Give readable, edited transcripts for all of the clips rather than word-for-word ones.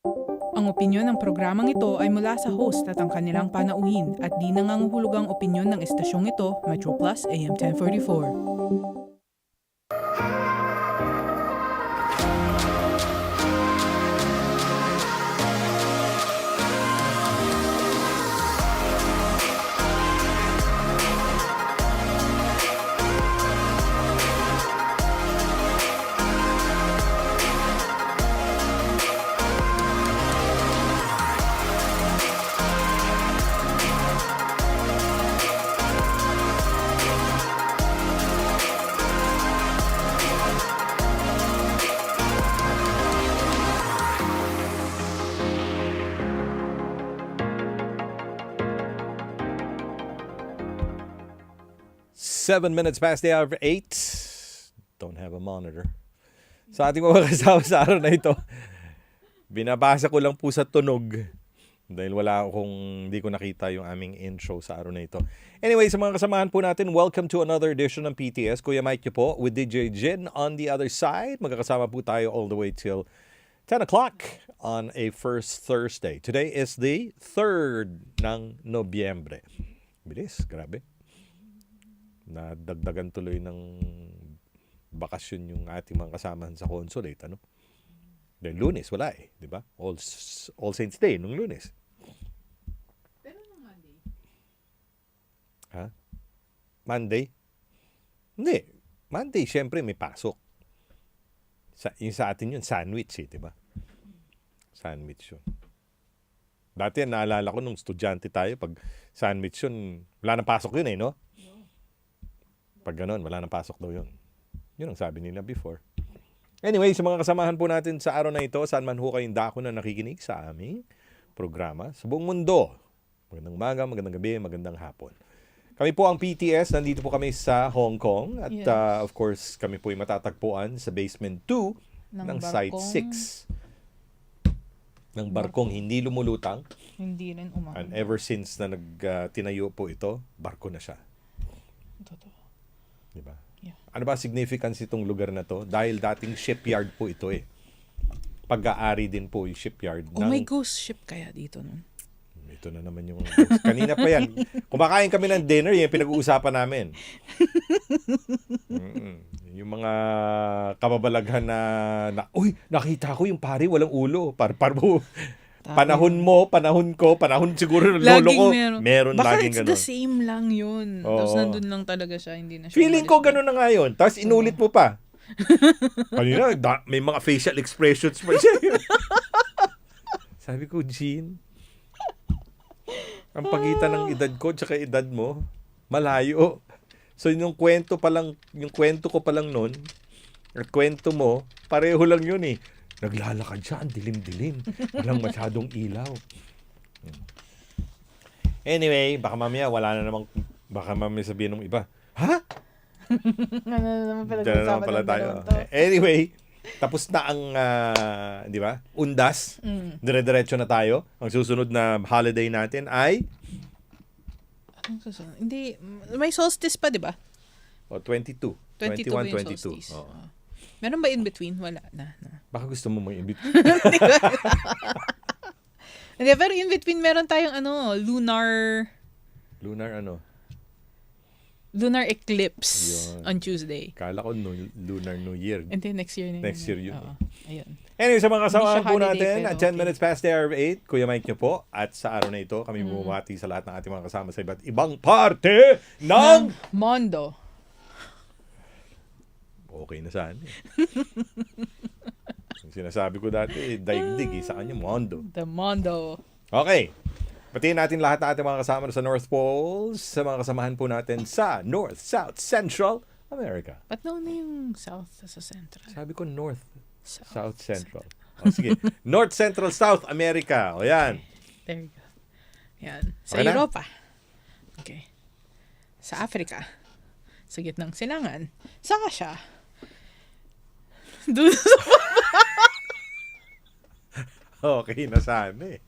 Ang opinyon ng programang ito ay mula sa host at ang kanilang panauhin at di nangangahulugang opinyon ng estasyong ito, Metro Plus AM 1044. Seven minutes past the hour of 8. Don't have a monitor. Sa ating mga kasama sa araw na ito, binabasa ko lang po sa tunog dahil hindi ko nakita yung aming intro sa araw na ito. Anyway, sa mga kasamahan po natin, welcome to another edition ng PTS. Kuya Mike niyo po with DJ Jin on the other side. Magkakasama po tayo all the way till 10 o'clock on a first Thursday. Today is the 3rd ng Nobyembre. Bilis, grabe. Nadagdagan tuloy ng bakasyon yung ating mga kasamahan sa consulate, ano? Dahil Lunes, wala eh, di ba? All Saints Day, nung Lunes. Pero nung Monday? Ha? Monday? Hindi. Monday, syempre may pasok. Yung sa atin yun, sandwich eh, di ba? Sandwich yun. Dati, naalala ko nung estudyante tayo, pag sandwich yun, wala nang pasok yun eh, no? Pag ganun, wala nang pasok daw yun. Yun ang sabi nila before. Anyway, sa mga kasamahan po natin sa araw na ito, saan man ho kayong dako na nakikinig sa aming programa sa buong mundo. Magandang umaga, magandang gabi, magandang hapon. Kami po ang PTS, nandito po kami sa Hong Kong. At of course, kami po ay matatagpuan sa basement 2 ng Site 6. Ng barkong hindi lumulutang. Hindi rin umano. And ever since na tinayo po ito, barko na siya. Totoo. Diba? Yeah. Ano ba significance itong lugar na to? Dahil dating shipyard po ito eh. Pag-aari din po yung shipyard. May ghost ship kaya dito nun? Ito na naman yung... Kanina pa yan. Kumakain kami ng dinner, yung pinag-uusapan namin. Yung mga kababalaghan na uy, nakita ko yung pari, walang ulo. Panahon ko, panahon siguro ng lolo ko. Meron baka laging it's ganun. the same lang yun. Tapos nandun lang talaga siya, hindi na siya. Feeling ko ganun na nga yun. Tapos inulit mo pa. Kanina, may mga facial expressions pa siya. Sabi ko, Jean, ang pagitan ng edad ko tsaka edad mo, malayo. So yung kwento ko pa lang nun, at kwento mo, pareho lang yun eh. Naglalakad siya, ang dilim-dilim. Walang masyadong ilaw. Anyway, baka mamaya sabihin ng iba, ha? Ano naman pala tayo. Anyway, tapos na ang, di ba, undas. Dire-diretso na tayo. Ang susunod na holiday natin ay? Anong susunod? Hindi, may solstice pa, di ba? 22. 21, 22. Meron ba in between? Wala na. Baka gusto mo may in between. Hindi, pero in between meron tayong lunar eclipse on Tuesday. Kala ko Lunar New Year. And then next year na yun. Next year yun. Ayun. Anyway, sa mga kasamahan po holiday, natin, pero at 10 minutes past the hour of 8, Kuya Mike niyo po. At sa araw na ito, kami bumati sa lahat ng ating mga kasama sa iba't ibang parte ng Mondo. Okay na saan eh. Yung sinasabi ko dati, daigdig sa kanya, Mondo. The Mondo. Okay. Patiin natin lahat ng ating mga kasama sa North Pole, sa mga kasamahan po natin sa North, South, Central America. Ba't nauna yung South sa Central? Sabi ko North, South Central. O, sige. North, Central, South America. O yan. There you go. Yan. Sa Okay na? Europa. Okay. Sa Africa. Sa gitnang silangan. Sa Asia. Doon sa Okay na sana eh.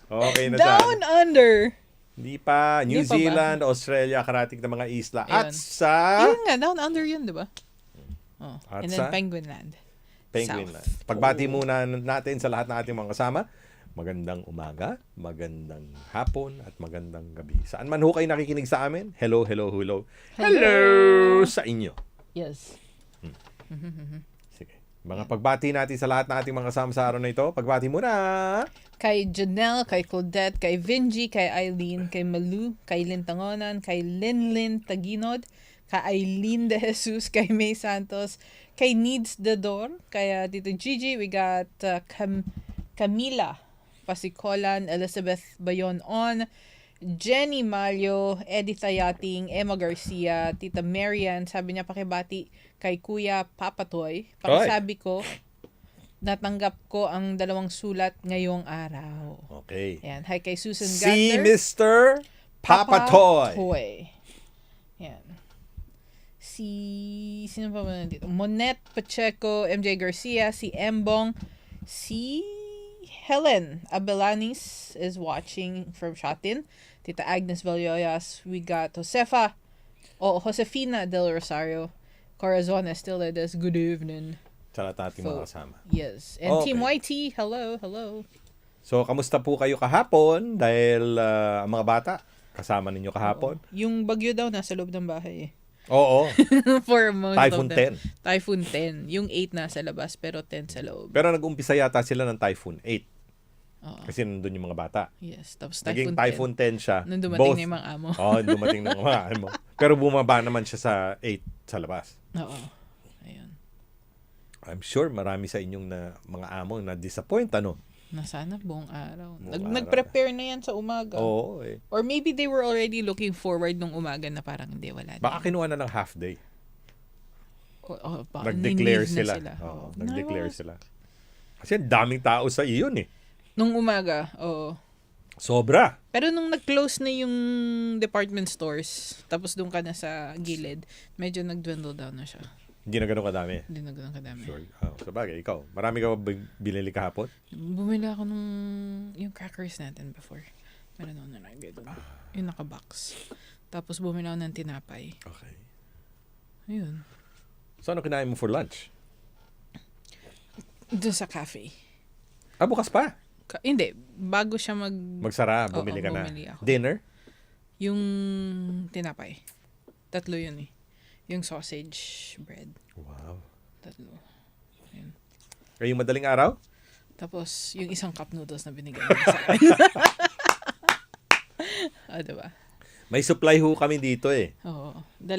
Okay na Down sana. under. Hindi pa. New Hindi pa ba? Zealand, Australia, karating na mga isla. Ayun. At sa... Yun nga, down under yun, di ba? Oh. At And sa? then Penguin Land. Penguin South. Land. Pagbati muna natin sa lahat ng ating mga kasama. Magandang umaga, magandang hapon, at magandang gabi. Saan man ho kayo nakikinig sa amin, hello, hello, hello. Hello sa inyo. Yes. Sige. Mga pagbati natin sa lahat ng ating mga kasama sa araw na ito. Pagbati muna. Kay Janelle, kay Claudette, kay Vinji, kay Eileen, kay Malu, kay Lintangonan, kay Linlin Taginod, kay Eileen De Jesus, kay May Santos, kay Needs Dador, kay Tito Gigi, we got Camila Pasikolan, Elizabeth Bayon On, Jenny Malyo, Edith Ayating, Emma Garcia, Tita Marian, sabi niya pakibati kay Kuya Papatoy. Pakisabi ko, natanggap ko ang 2 sulat ngayong araw. Okay. Yan. Hi kay Susan Si Gander. Mr. Papatoy. Yan. Sino pa ba nandito? Monette Pacheco, MJ Garcia, si Embong, si Helen Abelanis is watching from Shatin. Tita Agnes Valloyas. We got Josefina Del Rosario. Corazon Estiledes, good evening. Sa lahat ng ating mga kasama. Yes. And Okay. Team YT, hello, hello. So, kamusta po kayo kahapon? Dahil ang mga bata, kasama ninyo kahapon? Yung bagyo daw nasa loob ng bahay eh. Oo. For most Typhoon of them. 10. Typhoon 10. Yung 8 nasa labas pero 10 sa loob. Pero nag-umpisa yata sila ng Typhoon 8. Oo. Kasi nandun yung mga bata. Yes. Tapos Naging Typhoon 10. Typhoon 10 siya. Nung dumating Both- na yung mga amo. Oo, dumating ng mga amo. Pero bumaba naman siya sa 8 sa labas. Oo. Ayun. I'm sure marami sa inyong mga amo na disappoint, ano? Nasana buong araw. Buong araw. Nag-prepare na yan sa umaga. Oo, eh. Or maybe they were already looking forward nung umaga na parang hindi, wala na. Baka kinuha na ng half day. Baka Nag-declare ni-leave na sila. Oo, Oo. nag-declare Nawas. sila. Kasi ang daming tao sa iyon eh. Nung umaga, oo. Sobra. Pero nung nag-close na yung department stores, tapos doon ka na sa gilid, medyo nag-dwindle down na siya. Hindi na ganun kadami. Hindi na ganun kadami. Sure. Oh, sabagay, ikaw. Marami ka ba binili kahapon? Bumili ako nung yung crackers natin before. Meron ako na doon. Yung naka-box. Tapos bumili ako ng tinapay. Okay. Ayun. So ano kinain mo for lunch? Doon sa cafe. Ah, bukas pa. Hindi. Bago siya Magsara, bumili Oo, ka na. bumili ako. Dinner? Yung tinapay. 3 yun eh. Yung sausage bread. Wow. 3. Ayun. Kayong madaling araw? Tapos, yung isang cup noodles na binigay niya sa akin. Diba? May supply ho kami dito eh. Oo. 2.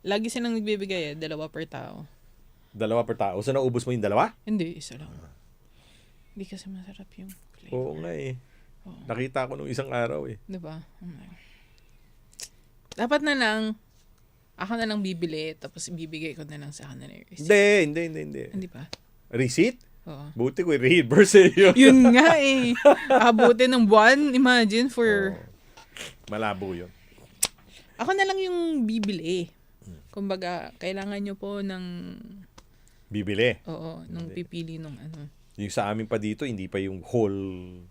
Lagi silang nagbibigay 2 per tao. 2 per tao. So naubos mo yung 2? Hindi, 1 lang. Hindi kasi masarap yung flavor. Oo nga eh. Oo. Nakita ko nung isang araw eh. Diba? Dapat na lang, ako na lang bibili, tapos ibibigay ko na lang sa kanila yung receipt. Hindi. Hindi pa? Receipt? Oo. Buti ko i-reimburse yun. Yun nga eh. Abutin ng buwan, imagine for... Malabo yun. Ako na lang yung bibili. Kumbaga, kailangan nyo po ng... Bibili. Oo, nung pipili nung ano. Yung sa amin pa dito, hindi pa yung whole,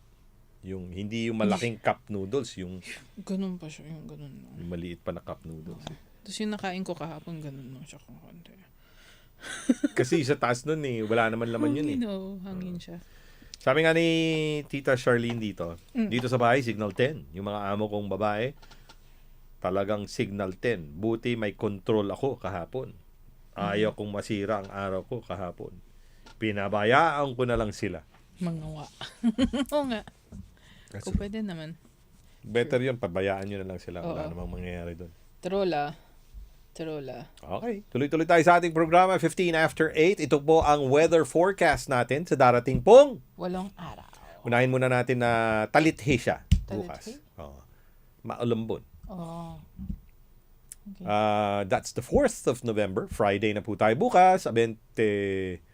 hindi yung malaking cup noodles, yung Ganun pa siya, yung ganun. yung maliit pa na cup noodles. Tapos yung nakain ko kahapon, ganun lang siya kung konti. Kasi sa taas nun eh, wala naman laman yun eh. Hangin siya. Sabi nga ni Tita Charlene dito, dito sa bahay, signal 10. Yung mga amo kong babae, talagang signal 10. Buti may control ako kahapon. Ayaw kong masira ang araw ko kahapon. Pinabayaan ko na lang sila. Mangawa. Oo nga. Kung pwede naman. Better yun, pabayaan nyo na lang sila. Wala Oo. namang mangyayari doon. Trola. Okay. Tuloy-tuloy tayo sa ating programa, 15 after 8. Ito po ang weather forecast natin sa darating pong. 8 araw. Unahin muna natin na talithe siya bukas. Talithe? Oo. Maalambon. Oh. That's the 4th of November. Friday na po tayo bukas. 22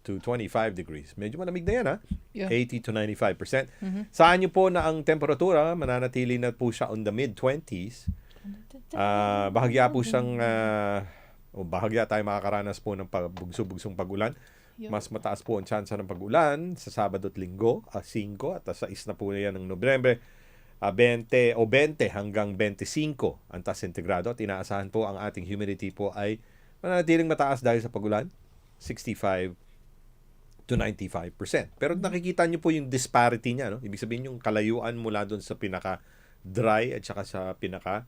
to 25 degrees. Medyo malamig na yan, ha? Yeah. 80 to 95%. Saan nyo po na ang temperatura, mananatili na po siya on the mid-20s. Bahagya po siyang, bahagya tayo makakaranas po ng bugso-bugsong pag-ulan. Mas mataas po ang tsansa ng pag-ulan sa Sabado at Linggo, 5 at sa 6 na po yan ng Nobyembre. 20 hanggang 25 ang taas sentigrado at inaasahan po ang ating humidity po ay mananatiling mataas dahil sa pagulan, 65 to 95%. Pero nakikita nyo po yung disparity niya, no? Ibig sabihin yung kalayuan mula doon sa pinaka-dry at saka sa pinaka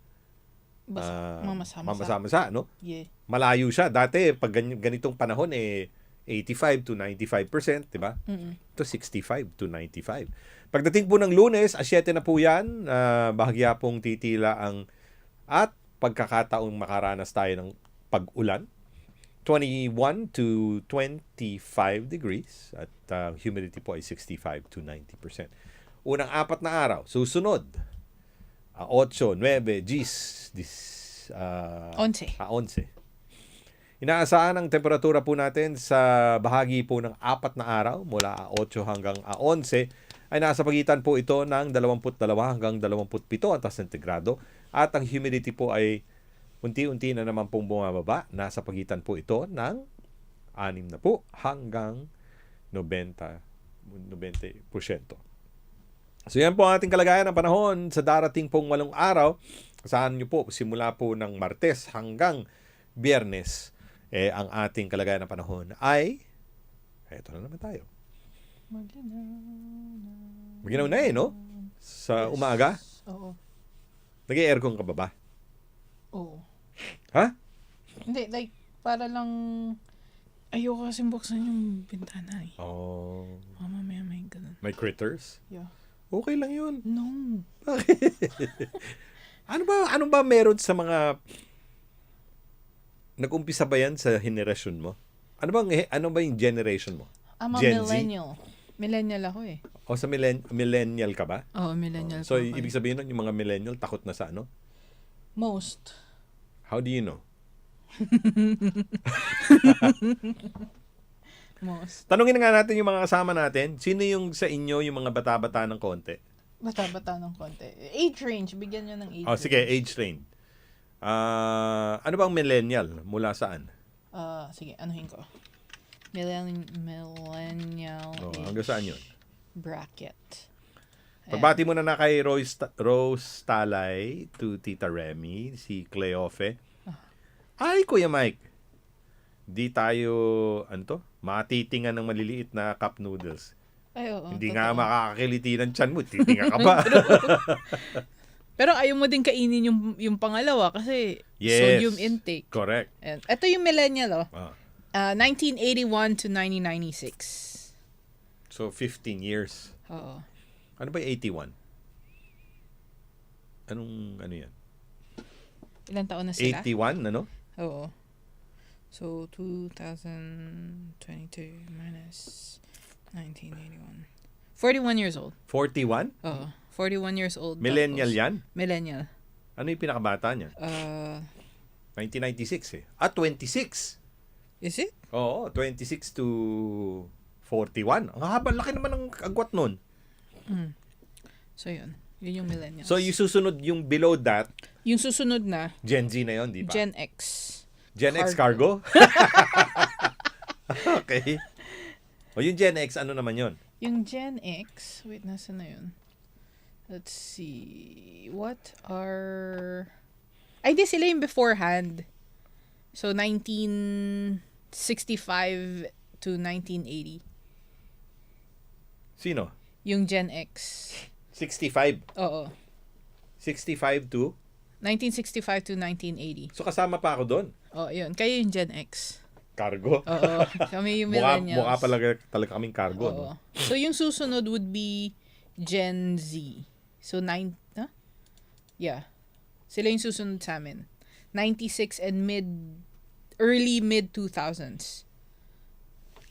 mamasa-masa, no? Yeah. Malayo siya. Dati, pag ganitong panahon, 85 to 95%, di ba? Ito, 65 to 95. Pagdating po ng Lunes, 7 na po yan, bahagya pong titila at pagkakataong makaranas tayo ng pag-ulan. 21 to 25 degrees at humidity po ay 65 to 90%. Unang 4 na araw, susunod, 8, 9, 10, 11. Inaasahan ang temperatura po natin sa bahagi po ng 4 na araw mula 8 hanggang 11 ay nasa pagitan po ito ng 22 hanggang 27 ang sentigrado at ang humidity po ay unti-unti na naman pong bumababa. Nasa pagitan po ito ng 6 na po hanggang 90%. So yan po ang ating kalagayan ng panahon sa darating pong 8 araw. Saan nyo po simula po ng Martes hanggang Biyernes ang ating kalagayan ng panahon ay eto na naman tayo. Maginaw na no? Sa umaga? Oo. Nag-aircon ka ba? Oo. Ha? Hindi, like, para lang ayoko kasing buksan yung bintana eh. Oh. Mamaya may ganun. May critters? Yeah. Okay lang yun. No. Ano ba meron sa mga nag-umpisa ba yan sa henerasyon mo? Ano ba yung generation mo? I'm a Gen Z? millennial. Millennial ako eh. O sa millennial ka ba? Oo, millennial So, ko ako ibig sabihin nun, yung mga millennial takot na sa ano? Most. How do you know? Most. Tanungin nga natin yung mga kasama natin. Sino yung sa inyo yung mga bata-bata ng konti? Bata-bata ng konti. Age range. Bigyan nyo ng age range. Sige, age range. Ano bang millennial? Mula saan? Sige, anuhin ko. Millennial age Hanggang saan yun? bracket. Pagbati mo na kay Rose Talay, to Tita Remy, si Cleofe. Ay, Kuya Mike. Di tayo, matitingan ng maliliit na cup noodles. Ay, oo. Hindi totoo. nga makakakiliti ng tiyan mo. Titinga ka ba? Pero ayaw mo din kainin yung pangalawa kasi Yes. sodium intake. Correct. And, ito yung millennial, 1981 to 1996. So, 15 years. Oo. Ano ba yung 81? Ano yan? Ilang taon na sila? 81, ano? Oo. So, 2022 minus 1981. 41 years old. 41? Oo. 41 years old. Millennial tapos, yan? Millennial. Ano yung pinakabata niya? 1996 Ah, 26. Is it? Oo, 26 to 41. Ang haba, laki naman ng agwat nun. So, yun. Yun yung millennials. So, yung susunod, yung below that, yung susunod na, Gen Z na yun, di ba? Gen X. Gen X cargo? Okay. O yung Gen X, ano naman yun? Yung Gen X, wait, nasa na yun? Let's see. What are... Ay, di sila yung beforehand. So, 1965 to 1980. Sino? Yung Gen X. 65. Oo. 65 to? 1965 to 1980. So, kasama pa ako doon. Oh, yun. Kayo yung Gen X. Cargo. Oo. Kami yung millennials. Mukha talaga kaming cargo. Oo. No? So, yung susunod would be Gen Z. So, yeah. Sila yung susunod sa amin. 96 and early mid-2000s.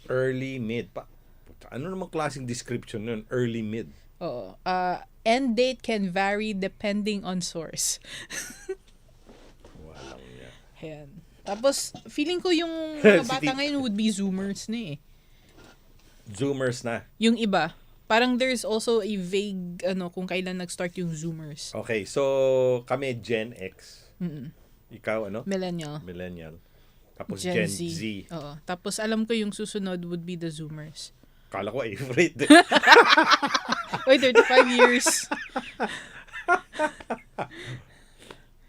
Early mid. Ano namang klaseng description nun? Early mid. Oo. End date can vary depending on source. Walang yan. Ayan. Tapos, feeling ko yung mga bata ngayon would be Zoomers na eh. Zoomers na. Yung iba. Parang there's also a vague, kung kailan nag-start yung Zoomers. Okay, so kami Gen X. Ikaw, Millennial. Millennial. Tapos Gen Z. Oo. Tapos, alam ko yung susunod would be the Zoomers. Kala ko favorite. Wait, 35 years.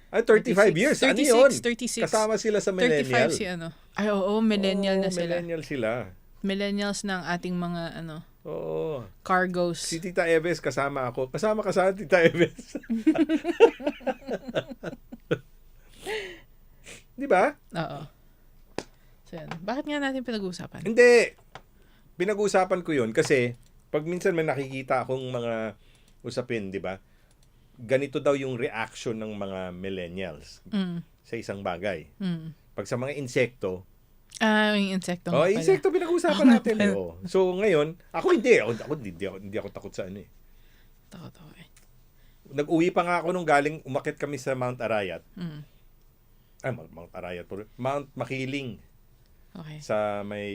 Ay, 35 years. Ano yun? 36. Kasama sila sa millennial. 35 si ano. Ay, oo, millennial na sila. Millennial sila. Millennials ng ating mga ano, Oo. cargos. Si Tita Eves kasama ako. Kasama ka sa Tita Eves. Di ba? Oo. So, yan. Bakit nga natin pinag-uusapan? Hindi. Pinag-uusapan ko yun kasi pag minsan may nakikita akong mga usapin, di ba? Ganito daw yung reaction ng mga millennials sa isang bagay. Pag sa mga insekto, yung insekto nga pala. insekto pinag-uusapan natin. So ngayon, ako hindi ako takot sa ano eh. Takot ako eh. Nag-uwi pa nga ako nung galing umakyat kami sa Mount Arayat. Mount Arayat, Mount Makiling. Okay. Sa may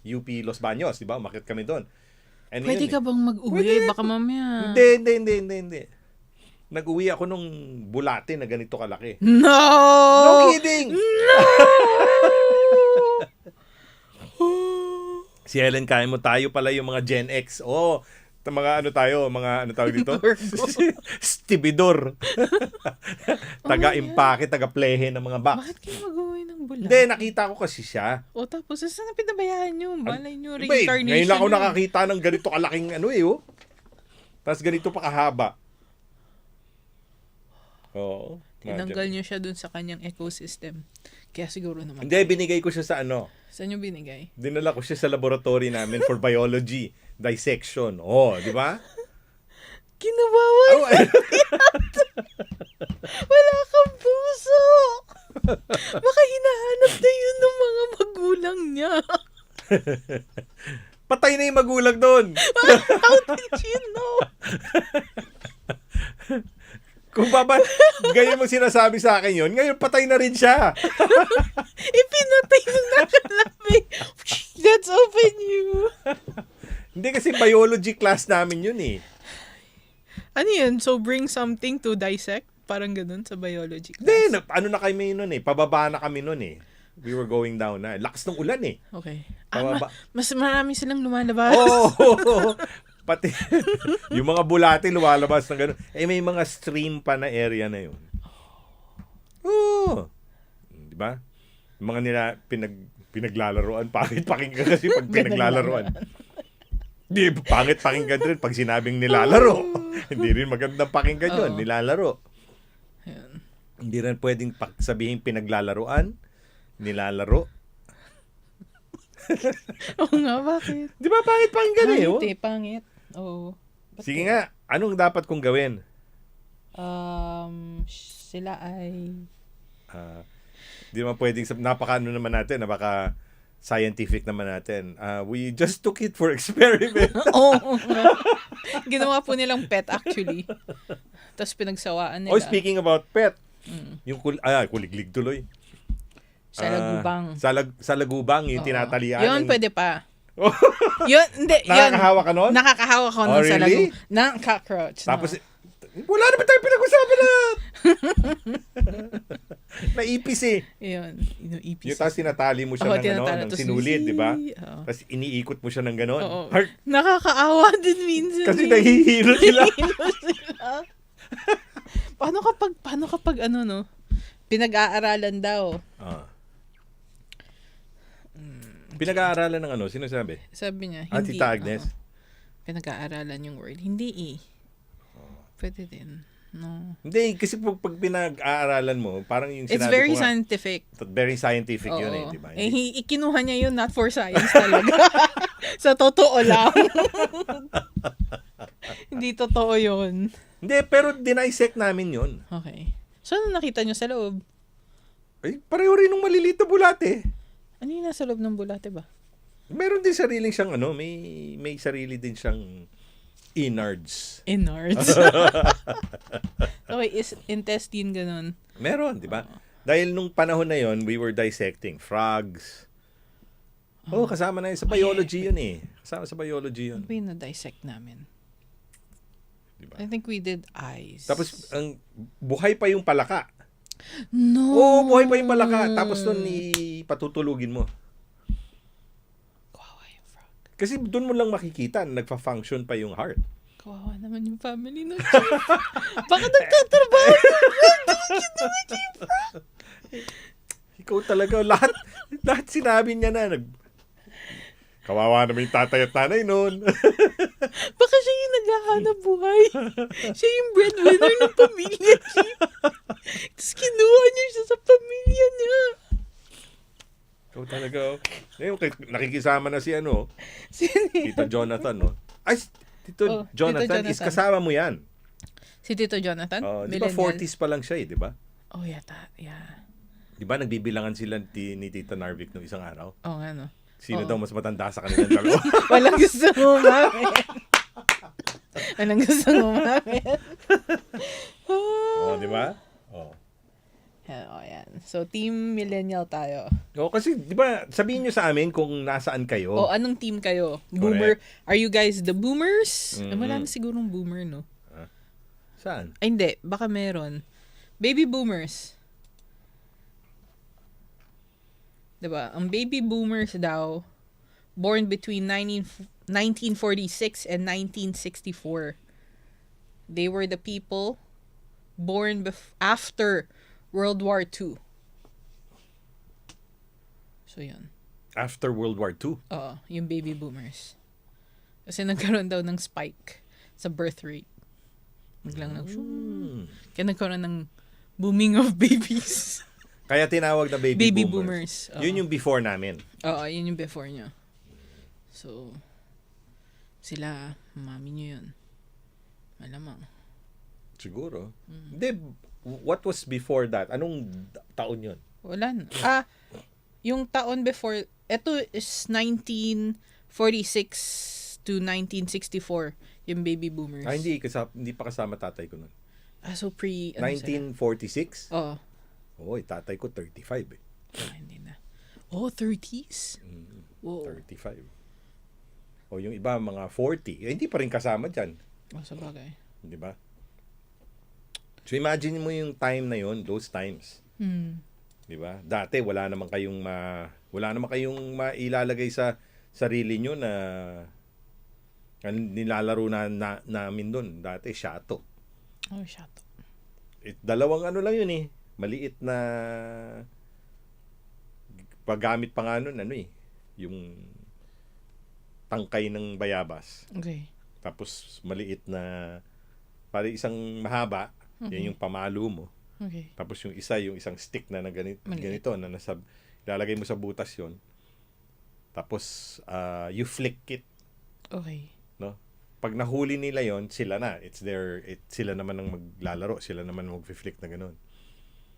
UP Los Baños, di ba? Umakyat kami doon. Pwede ka bang mag-uwi? Baka mamaya. Hindi. Nag-uwi ako nung bulate na ganito kalaki. No! No kidding! No! Si Helen, kaya mo tayo pala yung mga Gen X. Mga ano tawag dito? Stibidor. Taga-impake, taga-plehe ng mga box. Bakit kayo mag-uwi ng bulate? Hindi, nakita ko kasi siya. Tapos saan na pinabayaan nyo? Malay nyo, Iba, reincarnation. ngayon lang ako nakakita ng ganito kalaking Tapos ganito pa kahaba. Oo. Tinanggal nyo siya dun sa kanyang ecosystem. Kaya siguro naman. Hindi, binigay ko siya sa ano. Saan nyo binigay? Dinala ko siya sa laboratory namin for biology dissection. Di ba? Kinabawa Wala kang puso. Baka hinahanap na yun ng mga magulang niya. Patay na yung magulang doon. How did you know? Kung ganyan mo sinasabi sa akin yun, ngayon patay na rin siya. Ipinatay nung nakalabi. Let's open you. Hindi kasi biology class namin yun eh. Ano yun? So bring something to dissect? Parang ganun sa biology class? Hindi, ano na kami nun eh. Pababa na kami nun eh. We were going down na. Lakas ng ulan eh. Okay. Mas marami silang lumalabas. Pati yung mga bulate lumalabas ng gano'n. May mga stream pa na area na yun. Di ba? Yung mga pinaglalaroan. Pangit pakinggan kasi pag pinaglalaroan. Di, pangit pakinggan rin pag sinabing nilalaro. Hindi rin magandang pakinggan yun. Nilalaro. Ayan. Hindi rin pwedeng sabihin pinaglalaroan. Nilalaro. Nga, bakit? Di ba pangit pakinggan eh? Pangit pangit. Sige nga, anong dapat kong gawin? Sila ay... Di naman pwedeng, napaka-ano naman natin, baka scientific naman natin. We just took it for experiment. Ginawa po nilang pet actually. Tapos pinagsawaan nila. Speaking about pet, yung kuliglig tuloy. Sa lagubang. Sa lagubang, yung tinatalian. Yun, pwede pa. Yun, hindi. Nakakahawa ka nun? Nakakahawa ka nun sa really? ng cockroach. Tapos, wala naman tayo pinag-usapan na. Naipis eh. Yun, inuipis. Yung tapos tinatali mo siya ng sinulid, di ba? Tapos iniikot mo siya ng gano'n. Nakakaawa din minsan. Kasi nahihilo sila. Paano kapag pinag-aaralan daw? Pinag-aaralan ng ano? Sino sabi? Sabi niya, hindi. Tita Agnes? Pinag-aaralan yung word. Hindi eh. Pwede din. No. Hindi, kasi pag pinag-aaralan mo, parang yung sinabi It's very ko scientific. Very scientific yun eh, di ba? Ikinuha niya yun not for science talaga. Sa totoo lang. Hindi totoo yun. Hindi, pero dinisect namin yun. Okay. So, ano nakita niyo sa loob? Pareho rin ng maliliit na bulate. Ano yung nasa loob ng bulate ba? Meron din sariling siyang may sarili din siyang innards. Okay, is intestine ganun. Meron, di ba? Dahil nung panahon na yon, we were dissecting frogs. Kasama na yun sa biology yun eh. Kasama sa biology yun. Ano ba yung na-dissect namin? Diba? I think we did eyes. Tapos, buhay pa yung palaka. No! Buhay pa yung palaka. Tapos nun, patutulugin mo. Kawawa yung frog. Kasi doon mo lang makikita, nagfa-function pa yung heart. Kawawa naman yung family no, Chief. Bakit nagtatrabaho? Ikaw talaga, lahat sinabi niya na. Kawawa naman yung tatay at nanay noon. Baka siya yung naghahanap buhay. Siya yung breadwinner ng pamilya, Chief. Tapos kinuha niya siya sa pamilya niya. Ikaw talaga. Ngayon, nakikisama na si Tito Jonathan, no? Ay, Tito Jonathan is kasama mo yan. Si Tito Jonathan? Di ba 40s pa lang siya di ba? Oh, yata. Yeah. Di ba nagbibilangan sila ni Tita Narvik nung isang araw? Oo nga, no? Sino daw mas matanda sa kanilang dalawa? Walang gusto umamin. Walang gusto umamin. Di ba? Yan. So, team millennial tayo. Kasi, di ba, sabihin nyo sa amin kung nasaan kayo. Anong team kayo? Boomer? Correct. Are you guys the boomers? Mm-hmm. Wala na sigurong boomer, no? Saan? Ay, hindi. Baka meron. Baby boomers. Diba? Ang baby boomers daw, born between 1946 and 1964. They were the people born after World War II. So, yun. After World War II? Oo, yung baby boomers. Kasi nagkaroon daw ng spike sa birth rate. Biglang kaya nagkaroon ng booming of babies. Kaya tinawag na baby boomers. Yun yung before namin. Oo, yun yung before nyo. So, sila, mami nyo yun. Malamang. Siguro. Hindi, what was before that? Anong taon yun? Wala na. Yung taon before, ito is 1946 to 1964, yung baby boomers. Hindi pa kasama tatay ko nun. So 1946? Oo. Tatay ko 35 hindi na. 30s? Wow. 35. Yung iba mga 40. Hindi pa rin kasama dyan. Sa bagay. Di ba? So imagine mo yung time na yun, those times. Di ba? Dati wala naman kayong mailalagay sa sarili nyo na nilalaro namin doon. Dati shato. Shato. Dalawang lang yun maliit na paggamit pa nga nun, yung tangkay ng bayabas. Okay. Tapos maliit na para isang mahaba, yan yung pamalo mo. Okay. Tapos yung isang stick na ganito na ilalagay mo sa butas yon. Tapos you flick it. Okay. No? Pag nahuli nila yon, sila na. Sila naman ang maglalaro, sila naman mag-flick na ganoon.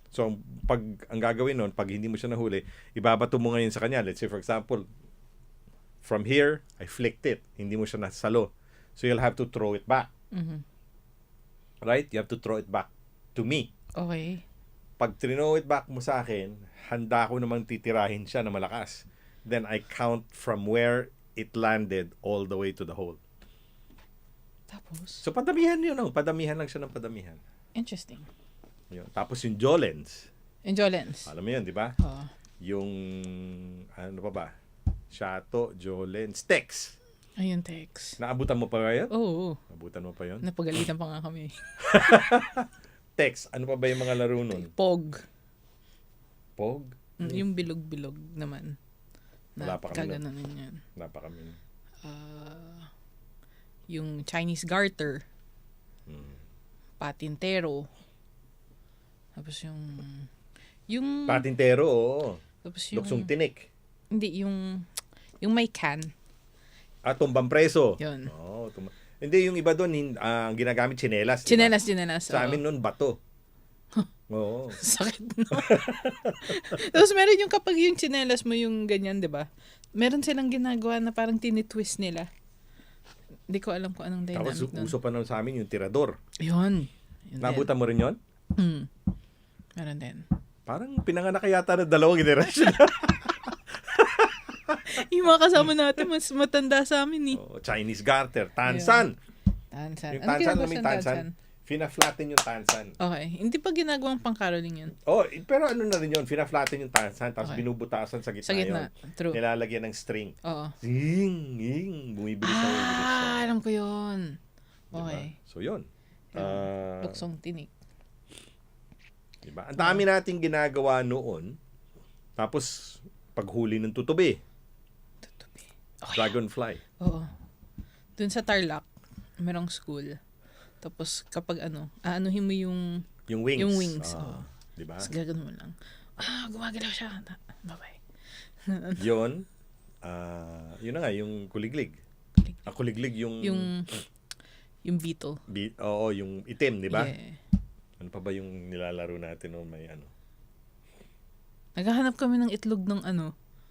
So, ang gagawin nun, pag hindi mo siya nahuli, ibabato mo ngayon sa kanya. Let's say, for example, from here, I flicked it. Hindi mo siya nasalo. So, you'll have to throw it back. Mm-hmm. Right? You have to throw it back to me. Okay. Pag throw it back mo sa akin, handa ko namang titirahin siya na malakas. Then, I count from where it landed all the way to the hole. Tapos? So, padamihan yun. Padamihan lang siya ng padamihan. Interesting. Yun. Tapos yung Jolens. Alam mo yun, di ba? Oo. Yung, ano pa ba? Shato, Jolens, Tex. Ayun, Tex. Naabutan mo pa ba yun? Oo. Naabutan mo pa yun? Napagalitan pa nga kami. Tex, ano pa ba yung mga laro nun? Pog. Pog? Yung bilog-bilog naman. Wala pa kami. Kaganon yan. Wala pa kami. Yung Chinese garter. Patintero. Tapos yung Patintero, oo. Tapos yung Luksong tinik. Hindi, yung may can. Tumbang preso. Yun. Oo, hindi, yung iba doon, ang ginagamit, tsinelas. Tsinelas. Sa amin noon, bato. Oo. Sakit, no? Tapos meron yung kapag yung tsinelas mo yung ganyan, di ba? Meron silang ginagawa na parang tinitwist nila. Hindi ko alam kung anong dynamic Tapos nun. uso pa nun sa amin yung tirador. Yun Nabutan mo rin yun? Meron din. Parang pinanganak yata na 2 generasyon. Yung mga kasama natin, mas matanda sa amin Chinese garter, tansan. Tansan. Yung tansan, tansan. Fina-flatten yung tansan. Okay. Hindi pa ginagawang pang-caroling yun. Pero ano na rin yun, fina-flatten yung tansan, tapos binubutasan sa gitna, yun. True. Nilalagyan ng string. Oo. Zing, bumibilis na bumibilis. Alam ko yun. Okay. So, yun. Luksong tinik. Diba? Ang dami nating ginagawa noon. Tapos, paghuli ng tutubi. Dragonfly. Oo. Dun sa Tarlac, merong school. Tapos, kapag aanuhin mo yung wings. Yung wings. Diba? Tapos gagawin mo lang. Gumagalaw siya. Bye-bye. Yun. Yun na nga, yung kuliglig. Kuliglig yung beetle. Oo, yung itim, di ba? Yeah. Ano pa ba yung nilalaro natin noon? May Naghahanap kami ng itlog ng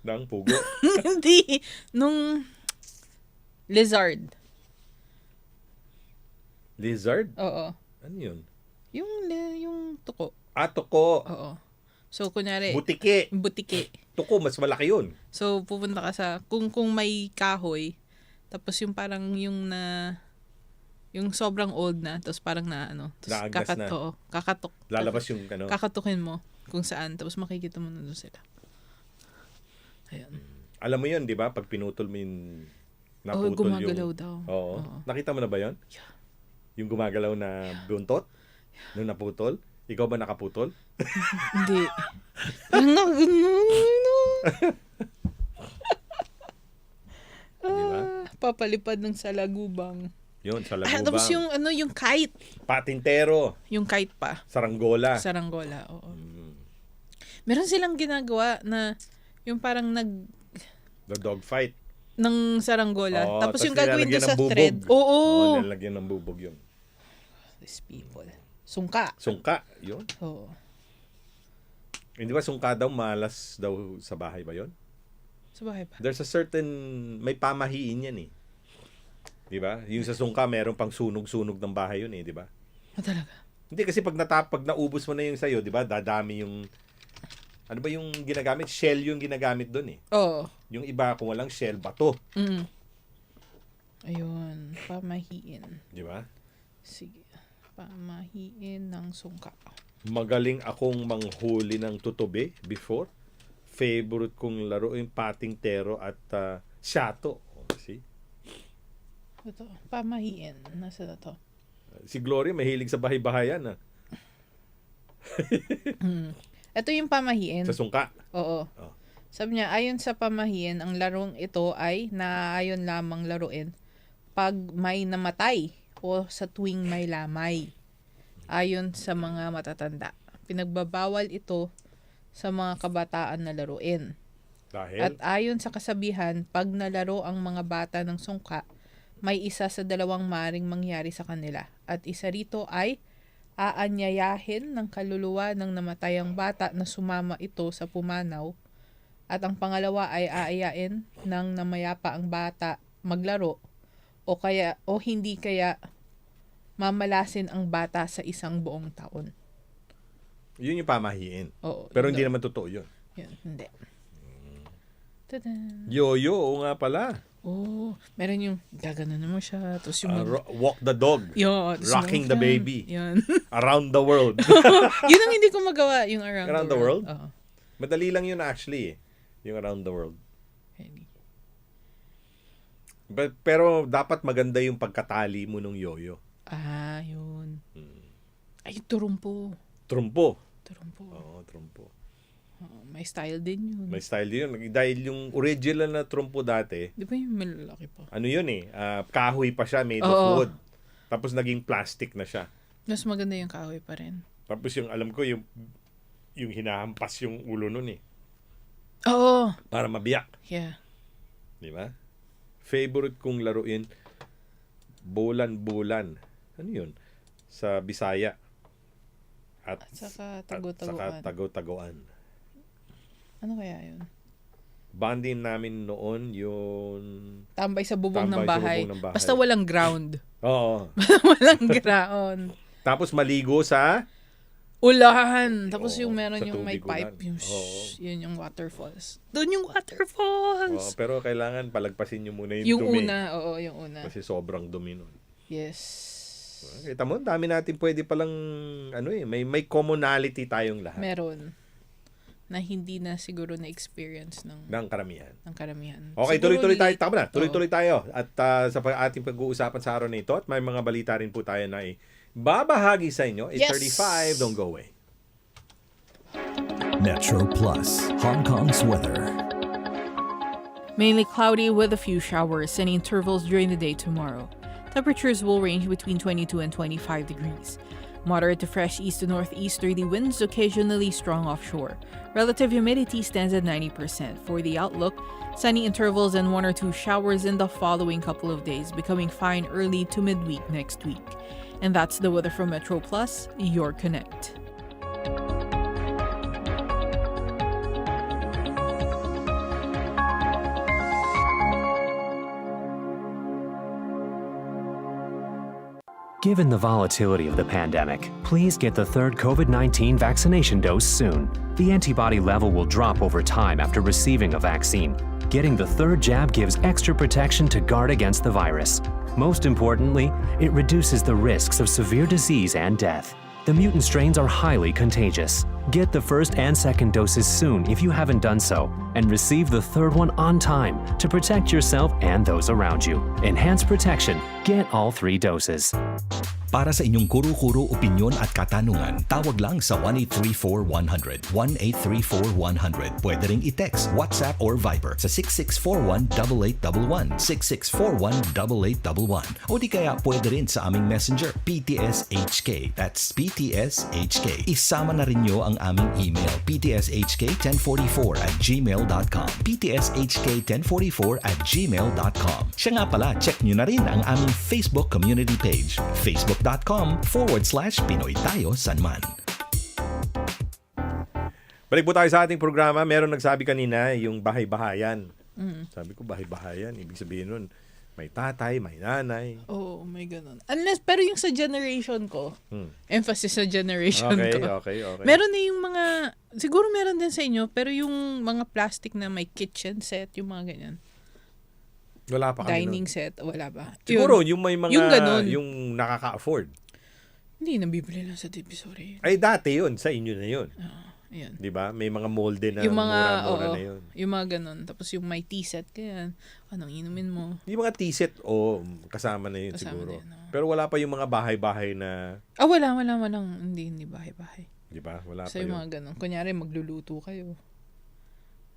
ng pugo? Hindi. Nung lizard. Lizard? Oo. Ano yun? Yung tuko. Tuko. Oo. So, kunyari, Butike. Tuko, mas malaki yun. So, pupunta ka sa, kung may kahoy, tapos yung parang yung sobrang old na, tapos parang tapos kakatok. Lalabas yung kakatukin mo kung saan, tapos makikita mo na doon sila. Ayun. Alam mo yun, di ba? Pag pinutol mo yung naputol gumagalaw daw. Oo. Nakita mo na ba yun? Yeah. Yung gumagalaw na buntot? Nung naputol? Ikaw ba nakaputol? Hindi. Diba? Papalipad ng salagubang. Yun, salagubang. Tapos yung kite. Patintero. Yung kite pa. Saranggola. Oo. Meron silang ginagawa na yung parang The dog fight. ng saranggola. Tapos yung gagawin doon sa bubog. thread. Oo. Nilalagyan ng bubog yun. These people. Sungka. Yun. Oo. Hindi ba sungka daw, malas daw sa bahay ba yun? Sa bahay pa. There's a certain, may pamahiin yan eh. Di ba? Yung sa sungka, meron pang sunog-sunog ng bahay yun eh, di ba? Talaga? Hindi kasi pag naubos mo na yung sayo, di ba? Dadami yung, ano ba yung ginagamit? Shell yung ginagamit doon eh. Oo. Yung iba, kung walang shell, bato. Ayun. Pamahiin. Di ba? Sige. Pamahiin ng sungka. Magaling akong manghuli ng tutubi before. Favorite kong laro yung patingtero at shato. See? Ito. Pamahiin. Nasa na to? Si Gloria mahilig sa bahay-bahayan. Ito yung pamahiin. Sa sungka. Oo. Sabi niya, ayon sa pamahiin, ang larong ito ay naaayon lamang laruin pag may namatay o sa tuwing may lamay. Ayon sa mga matatanda. Pinagbabawal ito sa mga kabataan na laruin. Dahil? At ayon sa kasabihan, pag nalaro ang mga bata ng sungka, may isa sa dalawang maring mangyari sa kanila. At isa rito ay aanyayahin ng kaluluwa ng namatayang bata na sumama ito sa pumanaw. At ang pangalawa ay aayain ng namayapa ang bata maglaro o hindi kaya mamalasin ang bata sa isang buong taon. Yun yung pamahiin. Oo. Pero hindi naman totoo yun. Yun, hindi. Tada! Yo-yo, oo nga pala. Meron yung gaganon mo siya. Tapos yung walk the dog. Yun, Rocking the baby. Yun. Around the world. Yun ang hindi ko magawa, yung around the world? Oo. Madali lang yun actually eh. Yung around the world. Pero dapat maganda yung pagkatali mo nung yo-yo. Yun. Ay, turumpo. Trumpo. Oo, trumpo. May style din yun. May style din yun. Dahil yung original na trumpo dati, di ba yung malalaki pa? ano yun eh, kahoy pa siya, made of wood. Tapos naging plastic na siya. Mas maganda yung kahoy pa rin. Tapos yung alam ko, yung hinahampas yung ulo nun eh. Oo. Para mabiyak. Yeah. Di ba? Favorite kong laruin, bulan-bulan. Ano yun? Sa Bisaya. At saka tago-taguan. Ano kaya yun? Bonding namin noon yung tambay sa bubong ng bahay. Bubong ng bahay. Basta walang ground. Oo. Walang ground. Tapos maligo sa ulahan. Tapos yung meron sa yung may tubig-ulan. pipe. Yun yung waterfalls. Doon yung waterfalls! Pero kailangan palagpasin nyo muna yung dumi. Yung una. Kasi sobrang dumi nun. Yes. Kita mo, dami natin pwede palang, may commonality tayong lahat. Meron. na hindi na siguro na-experience ng karamihan. Okay, Siguro tuloy-tuloy tayo. late. Tama na, tuloy-tuloy tayo. At sa ating pag-uusapan sa araw na ito, at may mga balita rin po tayo na babahagi sa inyo. 8:35, don't go away. Metro Plus, Hong Kong's weather. Mainly cloudy with a few showers and intervals during the day tomorrow. Temperatures will range between 22 and 25 degrees. Moderate to fresh east to northeasterly winds, occasionally strong offshore. Relative humidity stands at 90%. For the outlook, sunny intervals and 1 or 2 showers in the following couple of days, becoming fine early to midweek next week. And that's the weather from Metro Plus, your connect. Given the volatility of the pandemic, please get the third COVID-19 vaccination dose soon. The antibody level will drop over time after receiving a vaccine. Getting the third jab gives extra protection to guard against the virus. Most importantly, it reduces the risks of severe disease and death. The mutant strains are highly contagious. Get the first and second doses soon if you haven't done so, and receive the third one on time to protect yourself and those around you. Enhanced protection. Get all 3 doses. Para sa inyong kuro-kuro, opinyon at katanungan, tawag lang sa 1-834-100, 1-834-100. Pwede ring i-text, WhatsApp or Viber sa 6641-8811, 6641-8811. O di kaya pwede rin sa aming messenger, PTSHK. That's PTSHK. Isama na rin nyo ang aming email, ptshk1044@gmail.com, ptshk1044@gmail.com. Siya nga pala, check nyo na rin ang aming Facebook community page, facebook.com/PinoyTayoSanman. Balik po tayo sa ating programa. Meron nagsabi kanina yung bahay-bahayan. Sabi ko, bahay-bahayan. Ibig sabihin nun, may tatay, may nanay. Oo, may ganun. Unless, pero yung sa generation ko, emphasis sa generation ko. Okay. Meron na yung mga, siguro meron din sa inyo, pero yung mga plastic na may kitchen set, yung mga ganyan. Wala pa kami Dining nun. set, wala ba? Siguro, yung may mga, yung ganun. yung nakaka-afford. Hindi, nabibili lang sa Divisoria. Ay, dati yun. Sa inyo na yun. Ayan. Di ba? May mga molde na Yung mga, mura-mura na yun. yung mga ganun. Tapos yung may tea set, kaya, anong inumin mo? Yung mga tea-set, kasama na yun Kasama siguro. na yun, oo. Pero wala pa yung mga bahay-bahay na, Walang, hindi bahay-bahay. di ba? Wala So pa yung yun. mga ganun. Kunyari, magluluto kayo.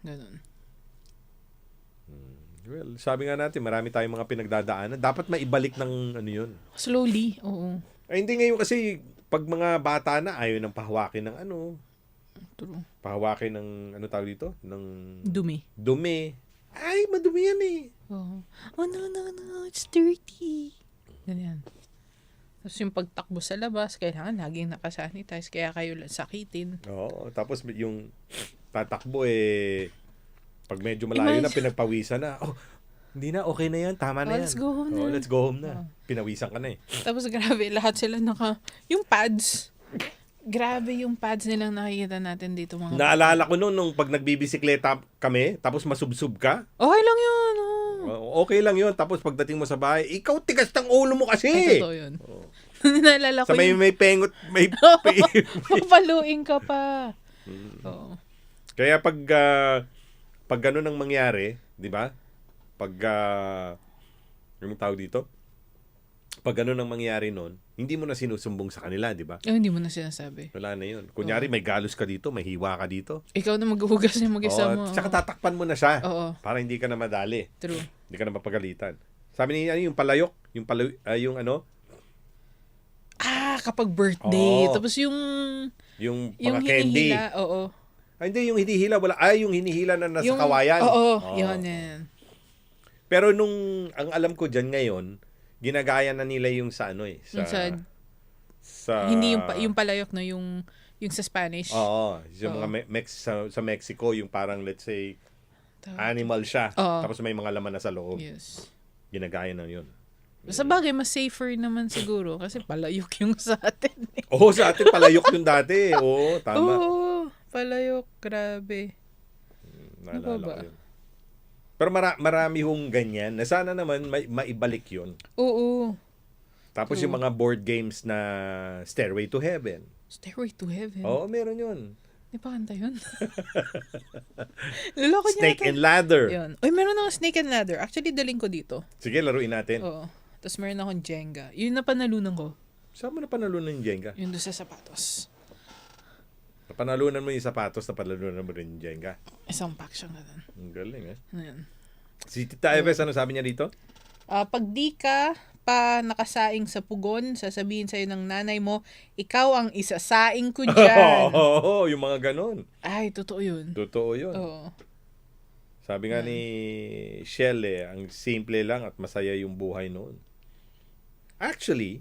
Ganun. Well, sabi nga natin, marami tayong mga pinagdadaanan. Dapat maibalik ng ano yun. Slowly, oo. Ay, hindi ngayon kasi, pag mga bata na, ayaw nang pahawakin ng ano. True. Pahawakin ng, ano tawag dito? Ng Dumi. dumi. Ay, madumi yan eh. Oo. Oh, no, it's dirty. Ganyan. Tapos yung pagtakbo sa labas, kailangan laging nakasanitize, kaya kayo sakitin. Oo, tapos yung tatakbo pag medyo malayo na, Imagine. pinagpawisan na. Oh, hindi na, okay na yan, tama na yan. Let's go home na. Let's go home na. Pinawisan ka na eh. Tapos grabe, lahat sila yung pads. Grabe yung pads nilang nakikita natin dito mga Naalala ko nung pag nagbibisikleta kami, tapos masubsub ka, Okay lang yun. Oh. okay lang yun. Tapos pagdating mo sa bahay, ikaw tigas ng ulo mo kasi. Ay, totoo yun. Naalala ko Sa may, yung may pengot, may... papaluin ka pa. Oo. Kaya pag ganun ang mangyari, di ba? Pag, yung tawag dito? Pag ganun ang mangyari nun, hindi mo na sinusumbong sa kanila, di ba? Hindi mo na sinasabi. Wala na yun. Kunyari, may galos ka dito, may hiwa ka dito. Ikaw na maghuhugas niya mag-isa mo. Tsaka tatakpan mo na siya. Oo. Para hindi ka na madali. True. Hindi ka na mapagalitan. Sabi ni yung palayok, yung ano, Kapag birthday. Oo. Tapos yung mga candy. hinihila. Oo. Hindi, yung hinihila, wala. Yung hinihila na nasa kawayan. Oo. Yan. Pero ang alam ko dyan ngayon, ginagaya na nila yung sa ano sa hindi yung palayok na yung sa Spanish. Oo. Yung mga sa Mexico, yung parang let's say, animal siya. Oo. Tapos may mga laman na sa loob. Yes. Ginagaya na yun. Sa bagay, mas safer naman siguro kasi palayok yung sa atin. Oo, sa atin palayok yung dati. Oo, tama. Oo, palayok. Grabe. Naalala ba? ko yun. Pero marami hong ganyan na sana naman maibalik yun. Oo. Tapos yung mga board games na Stairway to Heaven. Stairway to Heaven. Oo, meron yun. Di ba kanta yun? Luloko niya Snake and Ladder. Yun. Uy, meron akong Snake and Ladder. Actually, daling ko dito. Sige, laruin natin. Oo. Tapos meron akong Jenga. Yun na panalunan ko. Saan mo na panalunan yung Jenga? Yun doon sa sapatos. Panalunan mo yung sapatos na panalunan mo rin yung Jenga. Isang pack siya nga doon. Ang galing Ayan. Si Tita Eves, ano sabi niya dito? Pag di ka pa nakasaing sa pugon, sasabihin sa'yo ng nanay mo, ikaw ang isasaing ko dyan. Oo, yung mga ganon. Ay, totoo yun. Totoo yun. Oo. Sabi nga ni Shell ang simple lang at masaya yung buhay noon. Actually,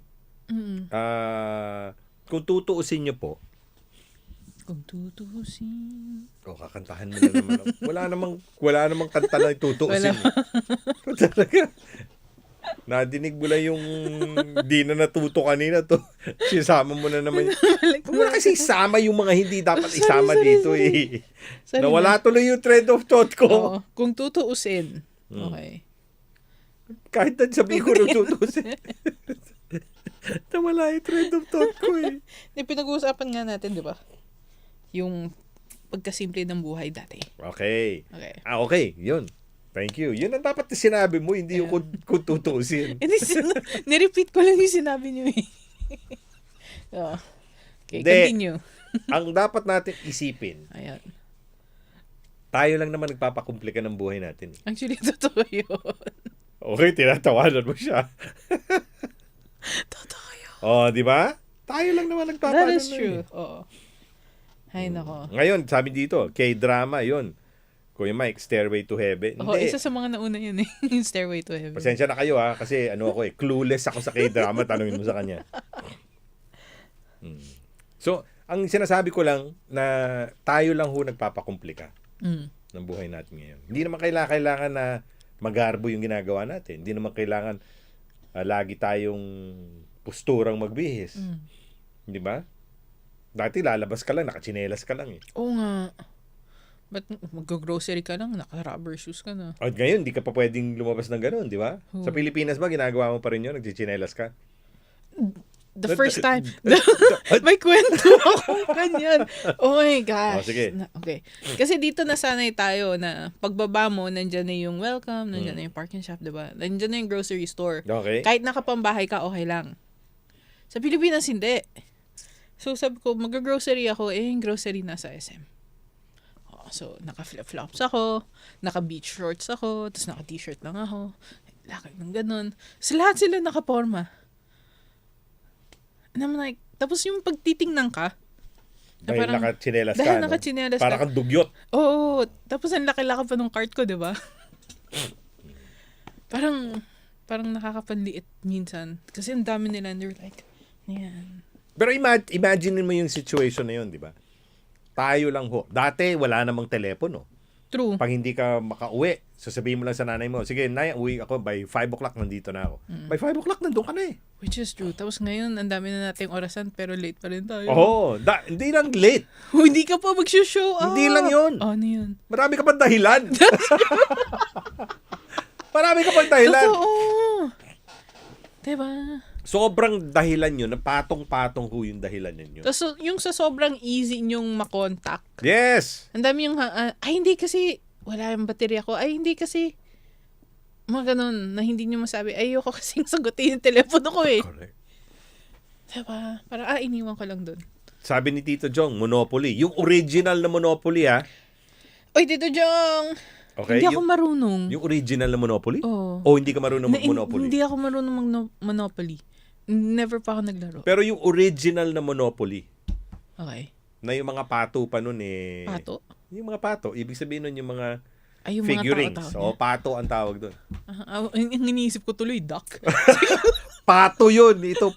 kung tutuusin niyo po, Kung tutusin. kakantahan mo na naman. Wala namang kanta na tutuusin. Talaga. Nadinig mo lang yung di na natuto kanina to. Sisama mo na naman. Huwag mo na kasi isama yung mga hindi dapat isama dito eh. Nawala tuloy yung trend of thought ko. Oo. Kung tutuusin. Okay. Kahit na sabihin ko nung tutuusin. Nawala yung trend of thought ko eh. Pinag-uusapan nga natin, di ba? Yung pagkasimple ng buhay dati. Okay. Okay. Okay. Yun. Thank you. Yun ang dapat na sinabi mo, hindi yung kung tutuusin. Nirepeat ko lang yung sinabi niyo eh. Okay, Hindi. continue. Ang dapat natin isipin, Ayan. tayo lang naman nagpapakomplika ng buhay natin. Actually, totoo yun. Okay, tinatawanan mo siya. Totoo yun. Oh, di ba? Tayo lang naman That nagpapaano. is true. Oo. Ay, nako. Ngayon, sabi dito, K-drama, yun. Kuya Mike, Stairway to Heaven. Oo, isa sa mga nauna yun eh. Yung Stairway to Heaven. Pasensya na kayo ha, kasi clueless ako sa K-drama, tanungin mo sa kanya. So, ang sinasabi ko lang na tayo lang ho nagpapakomplika ng buhay natin ngayon. Hindi naman kailangan na magarbo yung ginagawa natin. Hindi naman kailangan lagi tayong posturang magbihis. Di ba? Dati lalabas ka lang, nakachinelas ka lang eh. Oo nga. Ba't mag-grocery ka lang, naka-rubber shoes ka na. At ngayon, di ka pa pwedeng lumabas ng ganun, di ba? Sa Pilipinas ba, ginagawa mo pa rin yun? Nagchichinelas ka? The first time. May kwento akong ganyan. Oh my gosh. Oh, sige. Okay. Kasi dito nasanay tayo na pagbaba mo, nandyan na yung welcome, nandyan na yung parking shop, diba? Nandyan na yung grocery store. Okay. Kahit nakapambahay ka, okay lang. Sa Pilipinas, hindi. So sabi ko, mag-grocery ako, yung grocery nasa SM. So, naka-flip-flops ako, naka-beach shorts ako, tapos naka-t-shirt lang ako. Lakad ng ganun. So, lahat sila nakaporma. And I'm like, tapos yung pagtitingnan ka, Dahil nakachinelas ka, dahil no? nakachinelas Para ka. kang dugyot. Oo. Tapos ang laki-laki pa ng cart ko, di ba? parang nakakapanliit minsan. Kasi ang dami nila, and they're like, yan. Pero imagine mo yung situation na yun, di ba? Tayo lang ho. Dati, wala namang telepono. True. Pag hindi ka makauwi, sasabihin mo lang sa nanay mo, sige, Nay, uwi ako, by 5 o'clock nandito na ako. By 5 o'clock, nandun ka na eh. Which is true. Tapos ngayon, ang dami na nating orasan, pero late pa rin tayo. Oo. Hindi lang late. Hindi ka pa mag-show up. Hindi lang yun. Ano yun? Marami ka pang dahilan. Marami ka pang dahilan. Totoo. Diba? Sobrang dahilan yun, na patong-patong ho yung dahilan ninyo. Tapos yung sa sobrang easy nyong makontak. Yes! Ang dami yung, ay hindi kasi, wala yung baterya ko. Ay hindi kasi, mga ganun, na hindi nyo masabi, ayoko kasing sagutin yung telepono ko eh. Correct. Diba? Para, iniwan ko lang dun. Sabi ni Tito Jong, Monopoly. Yung original na Monopoly, ha? Oy, Tito Jong! Okay? Hindi ako marunong. Yung original na Monopoly? Oo. O hindi ka marunong mag-Monopoly? Hindi ako marunong mag-Monopoly. Never pa ako naglaro. Pero yung original na Monopoly, Okay. na yung mga pato pa nun eh. Pato? Yung mga pato. Ibig sabihin nun yung mga Ay, yung figurines. mga tao-tao. O, pato ang tawag dun. Ang iniisip ko tuloy, duck. Pato yun. Ito,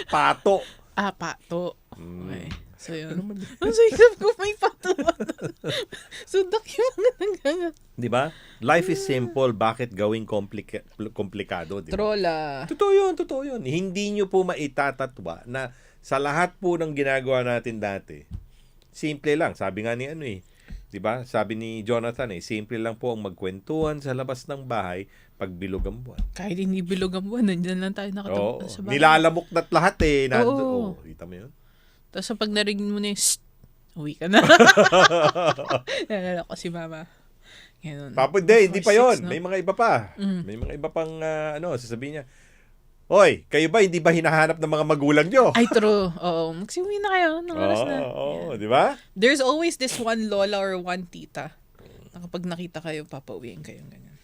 pato. Pato. Okay. So, yun. Ang sikap ko may pato. So, duck yung mga naghangat. Di ba? Life is simple. Bakit gawing komplikado? Di ba? Trolla. Totoo yun. Hindi nyo po maitatatwa na sa lahat po ng ginagawa natin dati, simple lang. Sabi nga ni di ba? Sabi ni Jonathan simple lang po ang magkwentuhan sa labas ng bahay pag bilog ang buwan. Kahit hindi bilog ang buwan, nandyan lang tayo nakatawa sa bahay. Nilalamok na't lahat eh. Oo. Kita mo yun? Tapos pag narinig mo na yung uwi ka na. Nalala ko si mama. Ganun. Papa, hindi pa 4, yon. 6, no? May mga iba pa. May mga iba pang, sasabihin niya, Hoy, kayo ba hindi ba hinahanap ng mga magulang nyo? Ay, true. Oo. Magsiuwi na kayo ng oras na. Oo, di ba? There's always this one lola or one tita na kapag nakita kayo, papauwiin kayo. Ganyan.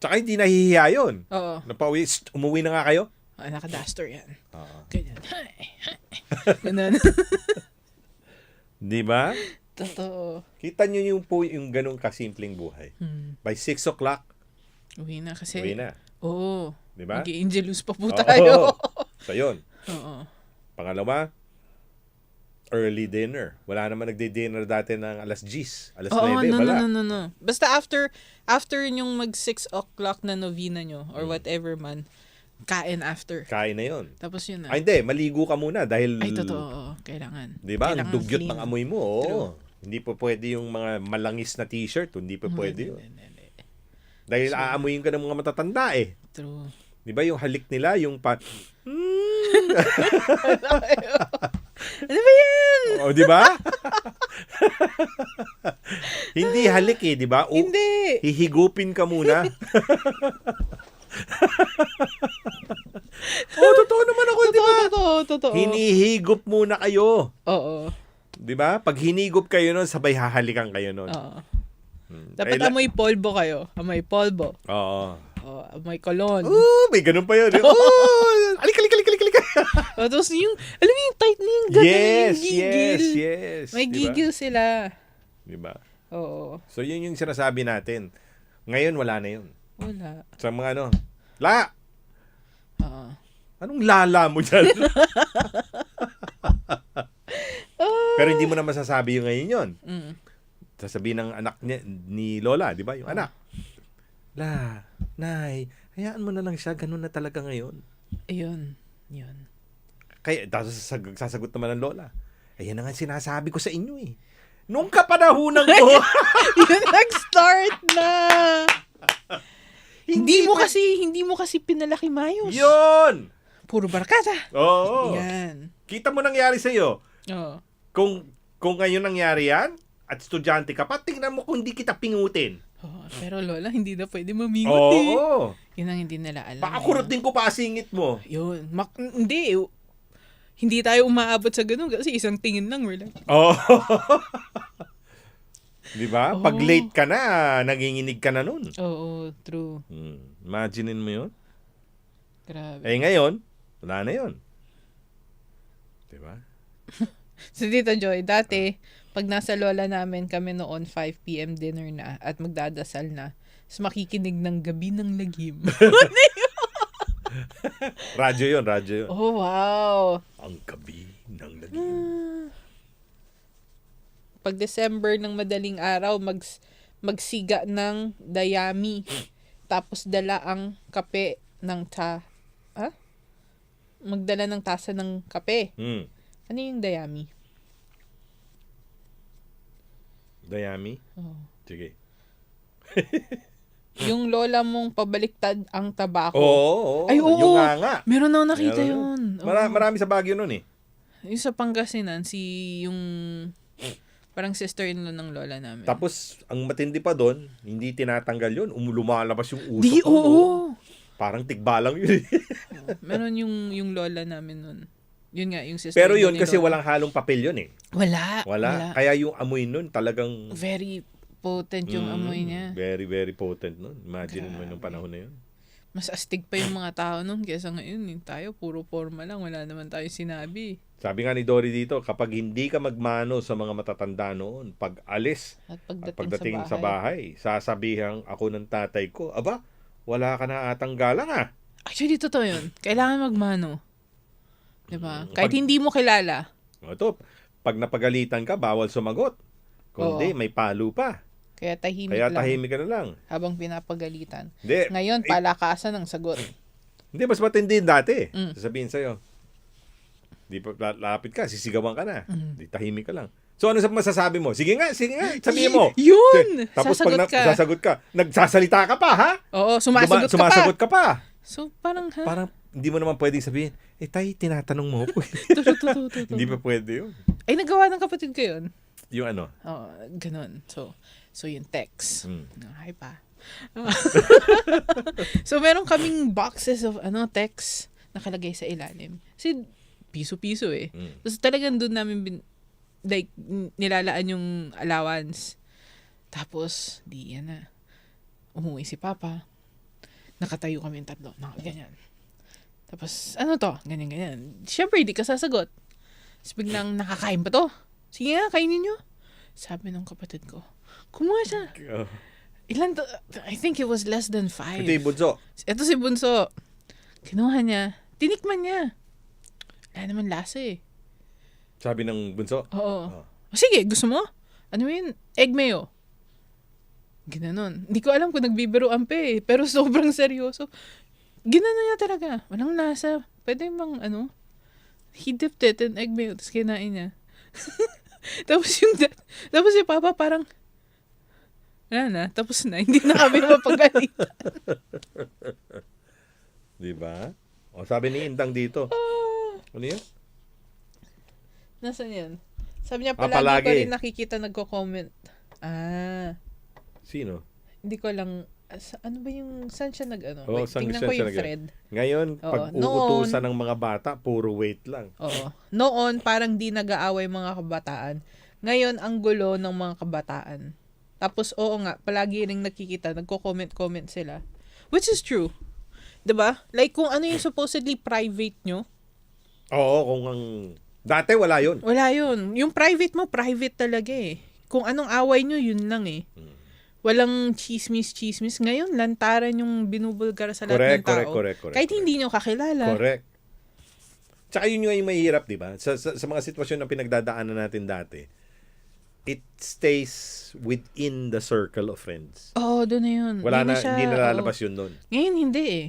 Tsaka hindi nahihiya yun. Oo. Napauwi, umuwi na nga kayo. Naka-duster yan. Oo. Ganyan. Ganun. Di ba? Totoo. Kita nyo yung ganong kasimpleng buhay. By 6 o'clock, Uwi na kasi. uwi na. Oo. Di ba? Mag-i-angelus pa po tayo. So yun. Oo. Pangalawa, early dinner. Wala naman nagde-dinner dati ng alas 10, alas 9, Oo, wala. no. Basta after yung mag 6 o'clock na novena nyo or whatever man, kain after. Kain na yun. Tapos yun na. Ay, hindi. Maligo ka muna dahil... Ay, totoo. Oo. Kailangan. Di ba? Ang Kailangan dugyot clean. ng amoy mo. Oo. True. Hindi pa pwede yung mga malangis na t-shirt. Hindi pa pwede yun. Hindi. Dahil aamuyin ka ng mga matatanda eh. True. Di ba yung halik nila, yung Ano ba yan? O, di ba? Hindi halik eh, di ba? Hindi. Hihigupin ka muna. Totoo naman ako, di ba? Totoo. Hinihigop muna kayo. Oo. Di ba? Pag hinigop kayo nun, sabay hahalikan kayo nun. Oo. Dapat amoy polvo kayo. Amoy polvo. Oo. Amoy kolon. May ganun pa yun. Alik. Tapos yung, alam mo yung tight na yung gagawin. Yes. May Diba? gigil sila. Diba? Oo. So, yun yung sinasabi natin. Ngayon, wala na yun. Wala. Sa mga La! Oo. Anong lala mo dyan? Pero hindi mo na masasabi yung ngayon yun. Sasabihin ng anak niya, ni Lola, di ba? Yung anak. La, Nay, hayaan mo na lang siya. Ganun na talaga ngayon. Ayun. Yun. Kaya, sasagot naman ng Lola. Ayan na nga sinasabi ko sa inyo eh. Nung kapanahunan ko. Yun, nag-start na. Hindi mo kasi pinalaki mayos. Yun! Puro barkada. Oo. Yan. Kita mo nangyari sa'yo. Oo. Kung ngayon nangyari yan, at estudyante ka pa, tingnan mo kung hindi kita pingutin. Pero Lola, hindi na pwede mamingot eh. Oo. Yun ang hindi nila alam. Baka kurutin ko pa singit mo. Yun. Hindi. Hindi tayo umaabot sa ganun kasi isang tingin lang. We're like, Oo. Di ba? Pag late ka na, nanginginig ka na nun. Oo, true. Imaginein mo yun. Grabe. Eh ngayon, wala na yun. Di ba? So Tito Joy, dati, pag nasa lola namin kami noon, 5 p.m. dinner na at magdadasal na, tapos makikinig ng gabi ng lagim. Radyo yun. Oh, wow. Ang gabi ng lagim. Pag December ng madaling araw, magsiga ng dayami. Tapos dala ang kape ng magdala ng tasa ng kape. Ano yung dayami? Dayami? Oh. Sige. Yung lola mong pabaliktad ang tabako. Oo. Ay, oo. Yung nga. Meron na nakita Meron yun. Marami sa Baguio nun eh. Yung sa Pangasinan, yung parang sister-in-law ng lola namin. Tapos, ang matindi pa doon, hindi tinatanggal yun. Lumalabas yung usok. Di, oo. Parang tigbalang yun. Meron yung lola namin nun. Yun nga, yung sister. Pero yun kasi walang halong papel yun eh. Wala. Kaya yung amoy nun talagang... Very potent yung amoy niya. Very, very potent nun. Imagine mo yung panahon na yun. Mas astig pa yung mga tao nun kaysa ngayon. Tayo, puro forma lang. Wala naman tayo sinabi. Sabi nga ni Dory dito, kapag hindi ka magmano sa mga matatanda noon, pag alis At pagdating sa bahay, sasabihan ako ng tatay ko, aba, wala ka na atang galang ah. Actually, totoo yun. Kailangan magmano. Diba? Kahit hindi mo kilala. Ito, pag napagalitan ka, bawal sumagot. Kundi, may palo pa. Kaya tahimik ka na lang. Habang pinapagalitan. Hindi. Ngayon, palakasan ang sagot. Hindi, mas matindi dati. Sasabihin sa'yo, di pa lapit ka, sisigawan ka na. Di tahimik ka lang. So, ano masasabi mo? Sige nga, sabihin mo. Yun! Tapos sasagot pag sasagot ka, nagsasalita ka pa, ha? Oo, sumasagot ka pa. So, parang, Parang, hindi mo naman pwedeng sabihin, tay, tinatanong mo po. Totoo. Hindi pa pwede yun. Ay, nagawa ng kapatid ko yun. Yung ano? Oo, ganun. So yung text. Hi pa. So, meron kaming boxes of text nakalagay sa ilalim. Kasi, piso-piso eh. Tapos talagang doon namin nilalaan yung allowance. Tapos, di yan na. Umuwi si Papa. Nakatayo kami yung tatlo. Ganyan. Tapos, ano to? Ganyan. Siyempre, di ka sasagot. Tapos biglang, nakakain ba to? Sige nga, kainin nyo. Sabi ng kapatid ko, kumuha siya. Ilan to? I think it was less than 5. Ito yung bunso. Ito si bunso. Kinuha niya. Tinikman niya. Wala naman lasa eh. Sabi ng bunso? Oo. Sige, gusto mo? Ano yun? Egg mayo. Ginanon. Hindi ko alam kung nagbibiroan pa eh. Pero sobrang seryoso. Ginanon niya talaga. Walang lasa. Pwede bang he dipped it in egg mayo. Tapos kinain niya. Tapos si Papa parang, wala na, tapos na. Hindi na kami mapagalitan. Diba? O, sabi ni Indang dito. Ano yun? Nasaan yan? Sabi niya, palagi. palagi ko rin nakikita nagko-comment. Sino? Hindi ko lang, ano ba yung, saan siya Oo, saan tingnan siya ko yung siya thread. Ngayon, pag uutusan ng mga bata, puro wait lang. Oo. Noon, parang di nag-aaway mga kabataan. Ngayon, ang gulo ng mga kabataan. Tapos, oo nga, palagi rin nakikita, nagko-comment sila. Which is true. 'Di ba? Like, kung ano yung supposedly private nyo. Oo, dati wala yun. Wala yun. Yung private mo, private talaga eh. Kung anong away nyo, yun lang eh. Walang chismis. Ngayon, lantaran yung binubulgar sa lahat ng tao. Correct. Kahit hindi nyo kakilala. Correct. Tsaka yun yung mahirap, di ba? Sa mga sitwasyon na pinagdadaanan natin dati, it stays within the circle of friends. Oo, doon na yun. Hindi nalalabas yun doon. Ngayon, hindi eh.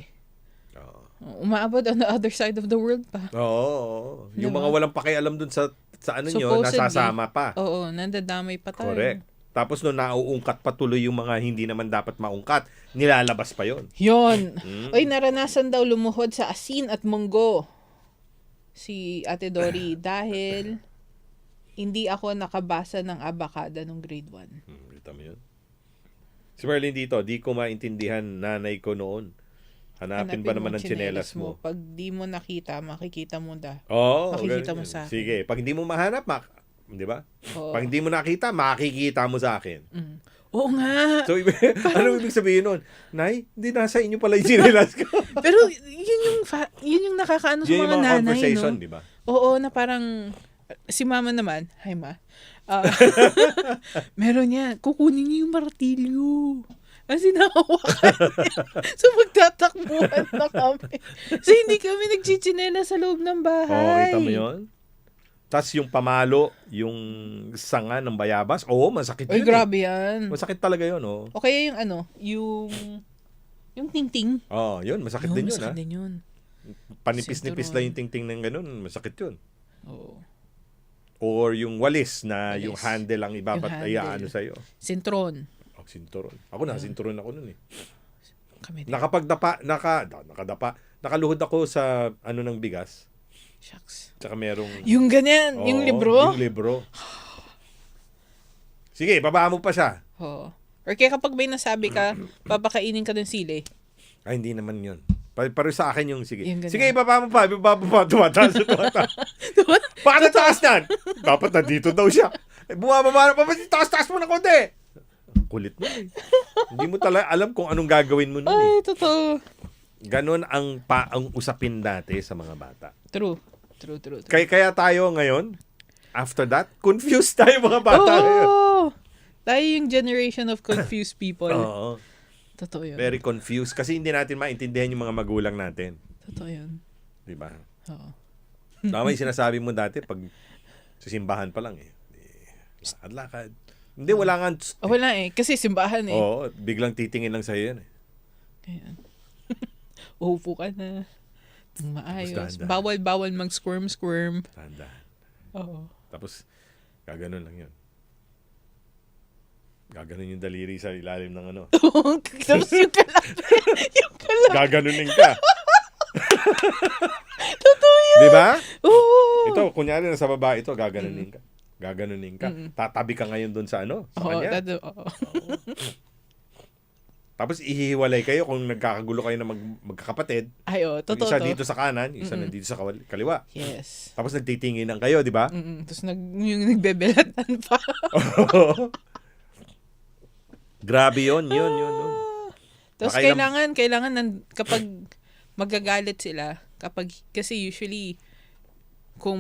Umaabot on the other side of the world pa. Oo. Yung Diba? mga walang pakialam doon sa ano nyo, nasasama pa. Oo, nandadamay pa tayo. Correct. Tapos no, nauungkat pa tuloy yung mga hindi naman dapat maungkat, nilalabas pa yon. Yun. Oy, naranasan daw lumuhod sa asin at munggo si Ate Dory dahil hindi ako nakabasa ng abakada nung grade 1. Kita mo yun? Si Merlin dito, di ko maintindihan nanay ko noon. Hanapin ba naman ng tsinelas mo? Pag di mo nakita, makikita mo makikita mo sa akin. Sige, pag hindi mo mahanap, di ba? Oo. Pag hindi mo nakita, makikita mo sa akin. Oo nga. So, ano ibig sabihin nun? Nay, hindi nasa inyo pala yung tsinelas ko. Pero yun yung nakakaano sa mga nanay, conversation, no? di ba? Oo, na parang si mama naman, hi ma. Meron niya, kukunin niya yung martilyo. Kasi nakawakan niya. So, magtatakbuhan na kami. So, hindi kami nagchichinela sa loob ng bahay. Kita mo yun? Tapos yung pamalo, yung sanga ng bayabas, masakit yun. Ay, grabe yan. Masakit talaga yun, O kaya yung ting-ting. Yun, masakit din yun, masakit din yun. Panipis-nipis lang yung ting-ting ng ganun, masakit yun. Oo. Or yung walis na yung handle ang ibabat sa'yo. Sintron. Sinturon. Ako sinturon ako nun eh. Kami din. Nakaluhod ako sa ng bigas. Shucks. Tsaka merong... Yung ganyan, yung libro? Yung libro. Sige, babaan mo pa siya. Oo. Or kaya kapag may nasabi ka, papakainin ka ng sili. Ay, hindi naman yun. Pero sa akin yung sige. Yung sige, ibaba mo pa. Tumataas. Bakit nataas yan? Dapat nandito daw siya. Bumababa na pa. Taas mo na konti. Kulit mo eh. Hindi mo talaga alam kung anong gagawin mo nun eh. Ay, totoo. Ganon ang usapin dati sa mga bata. True. Kaya tayo ngayon, after that, confused tayo mga bata ngayon. Tayo yung generation of confused people. Oo. Totoo yun. Very confused kasi hindi natin maintindihan yung mga magulang natin. Totoo yun. Diba? Oo. Tama yung sinasabi mo dati pag sa simbahan pa lang eh. Lakad. Hindi, wala nga. Wala eh. Kasi simbahan eh. Oo, biglang titingin lang sa'yo yan eh. Ayan. Upo ka na. Maayos. Dahan-dahan. Bawal mag-squirm. Dahan-dahan. Oo. Tapos, gaganon lang yun. Gaganon yung daliri sa ilalim ng ano. Tapos yung kalapit. Gaganunin ka. Totoo yun. Di ba? Oo. Ito, kunyari nasa baba ito, gaganunin ka. Gaganunin ka. Tatabi ka ngayon doon sa sa kanya. Tapos ihiwalay kayo kung nagkakagulo kayo na magkakapatid. Ay, Yung totoo isa to. dito sa kanan, yung isa nandito sa kaliwa. Yes. Tapos nagtitinginan kayo, di ba? Tapos yung nagbebelatan pa. Grabe yun. Tapos kailangan kapag magagalit sila, kasi usually, kung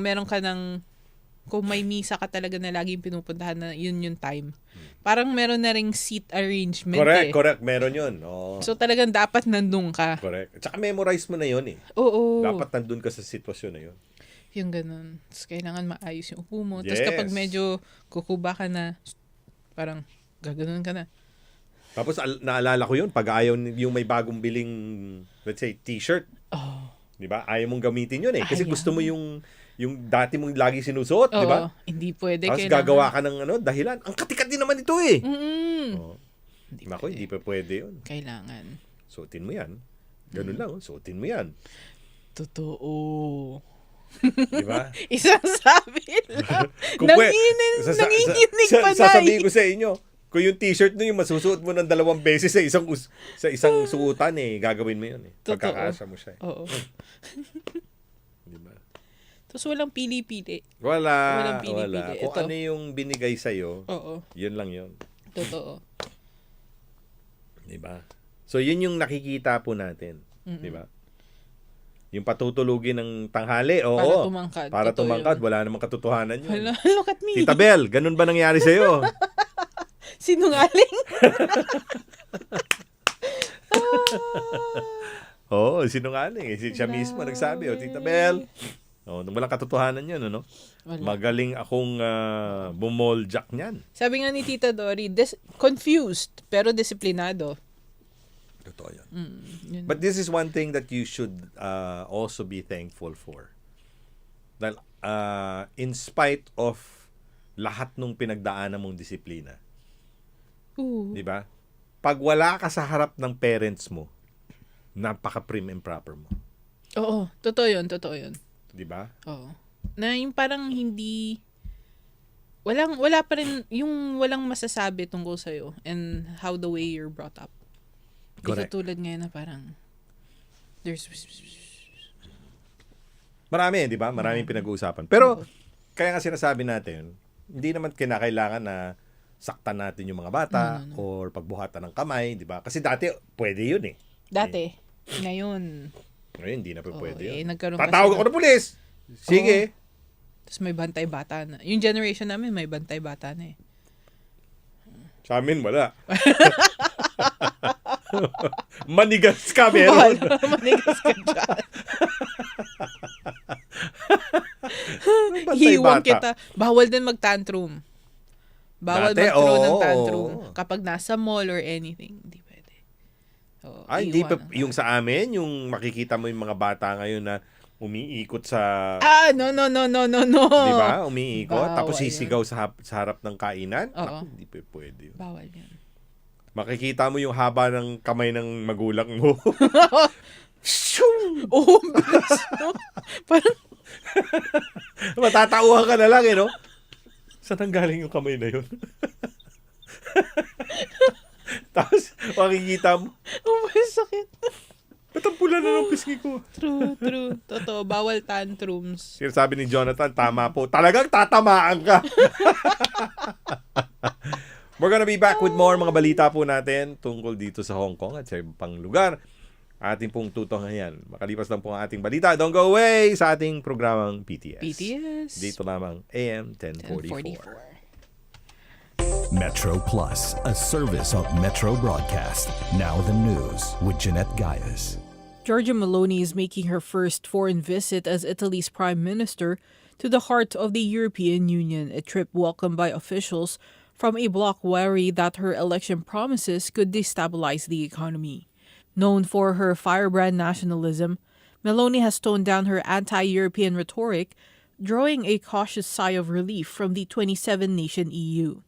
may misa ka talaga na laging pinupuntahan na yun yung time. Parang meron na ring seat arrangement Correct. Meron yun. Oh. So talagang dapat nandun ka. Correct. At saka memorize mo na yun eh. Oo. Dapat nandun ka sa sitwasyon na yun. Yung ganun. Tapos kailangan maayos yung upo mo. Yes. Tapos kapag medyo kukuba ka na, parang gaganon ka na. Tapos naalala ko yun, pag ayaw yung may bagong biling, let's say, t-shirt. Oh. Di ba? Ayaw mong gamitin yun eh. Kasi gusto mo yung dati mong lagi sinusuot, di ba? Hindi pwede. Tapos gagawa ka ng dahilan. Ang katikat din naman ito eh. Hindi pa pwede yun. Kailangan. Suotin mo yan. Ganun lang, suotin mo yan. Totoo. Di ba? Isang sabi lang. Nanginginig pa na. Sasabihin ko sa inyo, kung yung t-shirt nyo yung masusuot mo ng 2 beses sa isang suotan gagawin mo yun Pagkakasa mo siya Oo. Di ba? Tapos walang pili-pili. Wala. Pili-pili. Kung ano yung binigay sa'yo, Oo. yun lang yun. Totoo. Di ba? So, yun yung nakikita po natin. Di ba? Yung patutulugin ng tanghali, oo. Para tumangkad. Wala namang katotohanan yun. Look at me. Tita Bel, ganun ba nangyari sa'yo? Sinungaling. Oo, sinungaling. Siya mismo nagsabi, Tita Bel. Walang katotohanan yun, ano? Wala. Magaling akong bumoljak niyan. Sabi nga ni Tita Dory, confused, pero disiplinado. Totoo yun. Yun. But this is one thing that you should also be thankful for. Dahil in spite of lahat nung pinagdaanan mong disiplina, di ba? Pag wala ka sa harap ng parents mo, napaka-prim and proper mo. Oo, totoo yun. Di ba? Oo. Na yung parang wala pa rin, yung walang masasabi tungkol sa'yo and how the way you're brought up. Correct. Di katulad ngayon na parang marami, di ba? Maraming pinag-uusapan. Pero, kaya nga sinasabi natin, hindi naman kinakailangan na saktan natin yung mga bata or pagbuhatan ng kamay, di ba? Kasi dati, pwede yun eh. Dati. Ngayon, hindi na pwede yun. Tatawag ako ng pulis! Sige. Tapos may bantay bata na. Yung generation namin, may bantay bata na eh. Sa amin, wala. Manigas ka, meron. Manigas ka dyan. Hiwang kita. Bawal din mag-tantrum. Bawal mag-throw ng tantrum. Kapag nasa mall or anything, hindi pwede. Hindi pa, yung sa amin, yung makikita mo yung mga bata ngayon na umiikot sa... No. Di ba? Umiikot. Bawal Tapos sisigaw sa harap ng kainan. Hindi pa pwede yun. Bawal yan. Makikita mo yung haba ng kamay ng magulang mo. Bilis, no? Parang... Matatauhan ka na lang, no? Saan ang galing yung kamay na yun? Tapos, makikita mo. May sakit. Ba't ang pula na ng pisngi ko? True. Totoo. Bawal tantrums. Sabi ni Jonathan, tama po. Talagang tatamaan ka. We're gonna be back with more mga balita po natin tungkol dito sa Hong Kong at sa ibang pang lugar. Ating pong tutong ngayon. Makalipas lang po ang ating balita. Don't go away sa ating programang PTS. Dito lamang AM 1044. Metro Plus, a service of Metro Broadcast. Now the news with Jeanette Gaius. Giorgia Meloni is making her first foreign visit as Italy's prime minister to the heart of the European Union, a trip welcomed by officials from a bloc wary that her election promises could destabilize the economy. Known for her firebrand nationalism, Meloni has toned down her anti-European rhetoric, drawing a cautious sigh of relief from the 27-nation EU.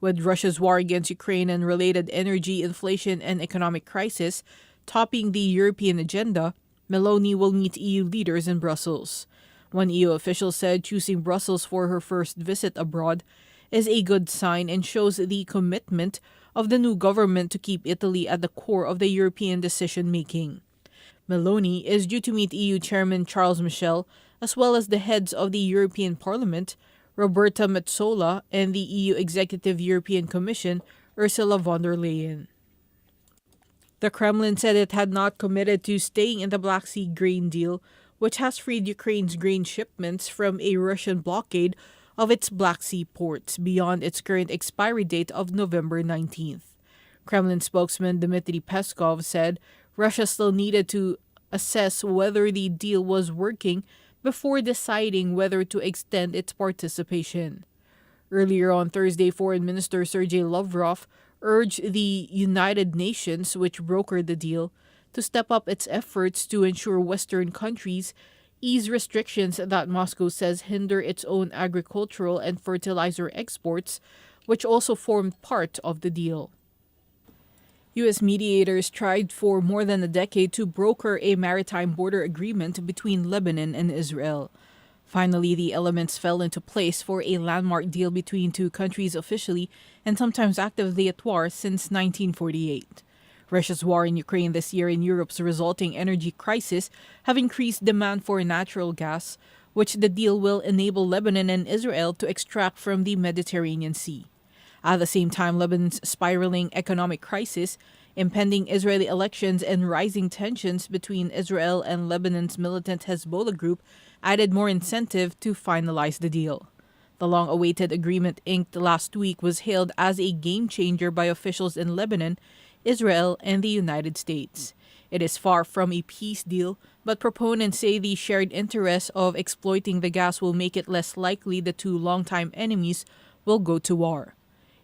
With Russia's war against Ukraine and related energy, inflation, and economic crisis topping the European agenda, Meloni will meet EU leaders in Brussels. One EU official said choosing Brussels for her first visit abroad is a good sign and shows the commitment of the new government to keep Italy at the core of the European decision-making. Meloni is due to meet EU Chairman Charles Michel, as well as the heads of the European Parliament, Roberta Metsola, and the EU Executive European Commission, Ursula von der Leyen. The Kremlin said it had not committed to staying in the Black Sea grain deal, which has freed Ukraine's grain shipments from a Russian blockade of its Black Sea ports beyond its current expiry date of November 19th. Kremlin spokesman Dmitry Peskov said Russia still needed to assess whether the deal was working before deciding whether to extend its participation. Earlier on Thursday, Foreign Minister Sergei Lavrov urged the United Nations, which brokered the deal, to step up its efforts to ensure Western countries ease restrictions that Moscow says hinder its own agricultural and fertilizer exports, which also formed part of the deal. U.S. mediators tried for more than a decade to broker a maritime border agreement between Lebanon and Israel. Finally, the elements fell into place for a landmark deal between two countries officially and sometimes actively at war since 1948. Russia's war in Ukraine this year and Europe's resulting energy crisis have increased demand for natural gas, which the deal will enable Lebanon and Israel to extract from the Mediterranean Sea. At the same time, Lebanon's spiraling economic crisis, impending Israeli elections, and rising tensions between Israel and Lebanon's militant Hezbollah group added more incentive to finalize the deal. The long-awaited agreement inked last week was hailed as a game-changer by officials in Lebanon, Israel, and the United States. It is far from a peace deal, but proponents say the shared interest of exploiting the gas will make it less likely the two longtime enemies will go to war.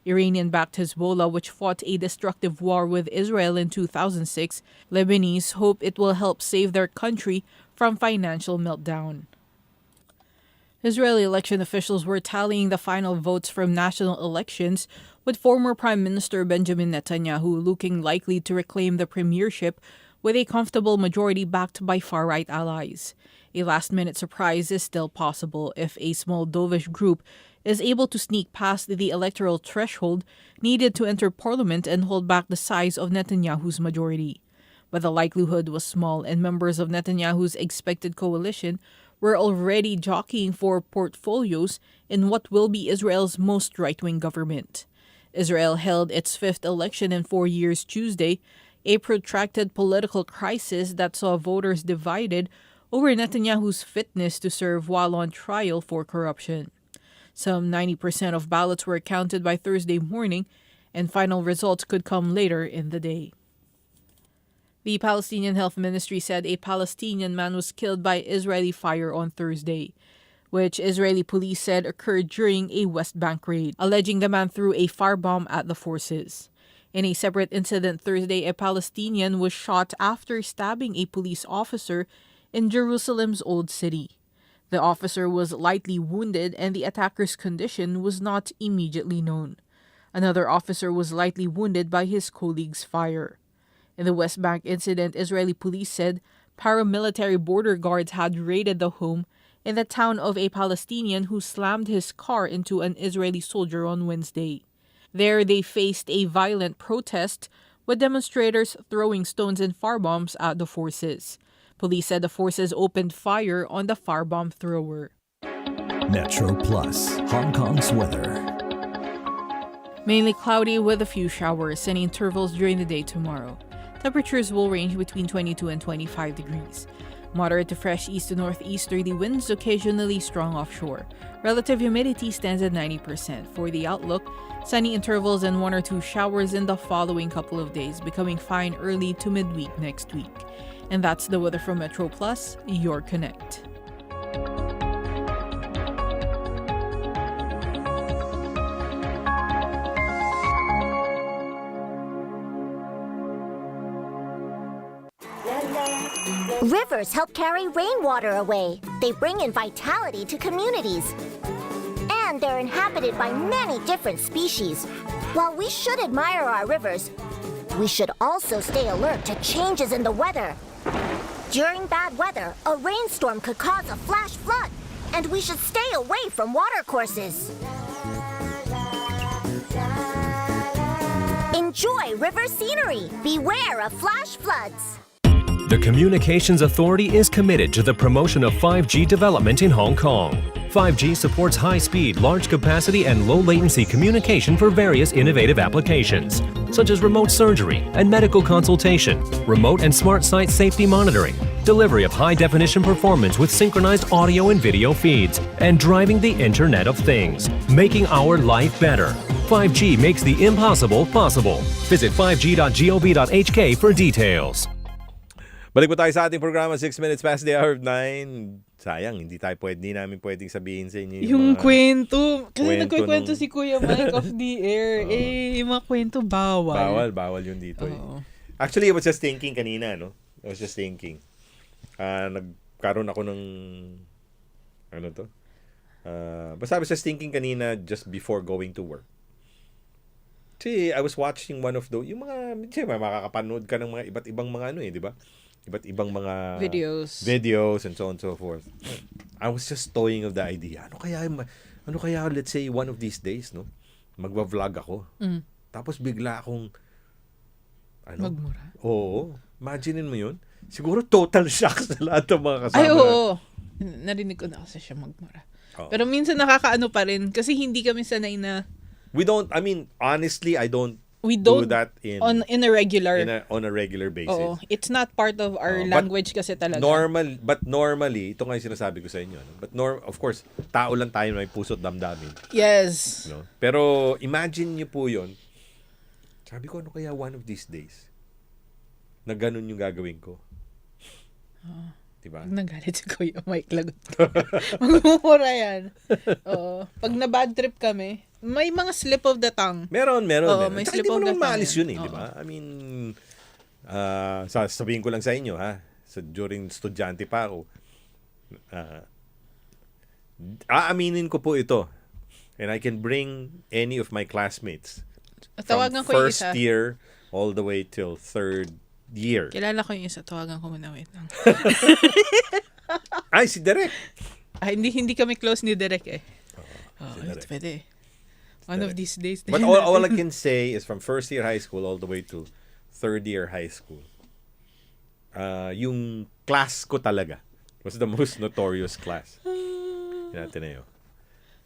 Iranian-backed Hezbollah, which fought a destructive war with Israel in 2006, Lebanese hope it will help save their country from financial meltdown. Israeli election officials were tallying the final votes from national elections, with former Prime Minister Benjamin Netanyahu looking likely to reclaim the premiership with a comfortable majority backed by far-right allies. A last-minute surprise is still possible if a small dovish group is able to sneak past the electoral threshold needed to enter parliament and hold back the size of Netanyahu's majority. But the likelihood was small, and members of Netanyahu's expected coalition were already jockeying for portfolios in what will be Israel's most right-wing government. Israel held its fifth election in 4 years Tuesday, a protracted political crisis that saw voters divided over Netanyahu's fitness to serve while on trial for corruption. Some 90% of ballots were counted by Thursday morning, and final results could come later in the day. The Palestinian Health Ministry said a Palestinian man was killed by Israeli fire on Thursday, which Israeli police said occurred during a West Bank raid, alleging the man threw a firebomb at the forces. In a separate incident Thursday, a Palestinian was shot after stabbing a police officer in Jerusalem's Old City. The officer was lightly wounded and the attacker's condition was not immediately known. Another officer was lightly wounded by his colleague's fire. In the West Bank incident, Israeli police said paramilitary border guards had raided the home in the town of a Palestinian who slammed his car into an Israeli soldier on Wednesday. There, they faced a violent protest, with demonstrators throwing stones and firebombs at the forces. Police said the forces opened fire on the firebomb thrower. Metro Plus, Hong Kong's weather. Mainly cloudy with a few showers, sunny intervals during the day tomorrow. Temperatures will range between 22 and 25 degrees. Moderate to fresh east to northeasterly winds, occasionally strong offshore. Relative humidity stands at 90%. For the outlook, sunny intervals and 1 or 2 showers in the following couple of days, becoming fine early to midweek next week. And that's the weather from Metro Plus, your connect. Rivers help carry rainwater away. They bring in vitality to communities. And they're inhabited by many different species. While we should admire our rivers, we should also stay alert to changes in the weather. During bad weather, a rainstorm could cause a flash flood And we should stay away from watercourses. Enjoy river scenery. Beware of flash floods. The Communications Authority is committed to the promotion of 5G development in Hong Kong. 5G supports high-speed, large-capacity, and low-latency communication for various innovative applications, such as remote surgery and medical consultation, remote and smart site safety monitoring, delivery of high-definition performance with synchronized audio and video feeds, and driving the Internet of Things, making our life better. 5G makes the impossible possible. Visit 5g.gov.hk for details. Balik po tayo sa ating programa, 6 minutes past the hour of 9. Sayang, hindi namin pwedeng sabihin sa inyo Yung mga kwento. Kasi kwento nagkukwento nung- si Kuya Mike off the air. Yung mga kwento bawal. Bawal yun dito. Oo. Actually, I was just thinking kanina, no? I was just thinking. Nagkaroon ako ng ano to? Basta I was just thinking kanina just before going to work. Kasi I was watching one of those, yung mga, siyempre, makakapanood ka ng mga iba't ibang mga ano di ba? Iba't ibang mga videos and so on and so forth. I was just toying of the idea. Ano kaya let's say one of these days, no? Magva-vlog ako. Tapos bigla akong Magmura. Oo. Imaginein mo yun. Siguro total shock sa lahat ng mga kasama. Ay, oo. Narinig ko na kasi siya magmura. Oo. Pero minsan nakakaano pa rin kasi hindi kami sanay na honestly, I don't we do don't that on a regular. on a regular basis. Oo. It's not part of our Oo, language kasi talaga. Normally, ito nga yung sinasabi ko sa inyo. No? But of course, tao lang tayo na may puso't damdamin. Yes. No? Pero imagine niyo po yun. Sabi ko, ano kaya one of these days na ganun yung gagawin ko? Diba? Pag nagalit si Kuya Mike, lagot ka. Magmumura yan. Oo. Pag na-bad trip kami, may mga slip of the tongue. Meron. Oo, may Tsaka slip hindi mo of the naman maalis tongue yun yan. di ba? I mean, sabihin ko lang sa inyo, ha? During estudyante pa ako, aaminin ko po ito. And I can bring any of my classmates Tawagan from ko yung first isa. year all the way till third year. Kilala ko yung isa. Tawagan ko muna. Wait lang. Ay, si Derek. Hindi kami close ni Derek eh. si Derek. Pwede. One of these days. But all I can say is from first year high school all the way to third year high school, yung class ko talaga was the most notorious class in Ateneo.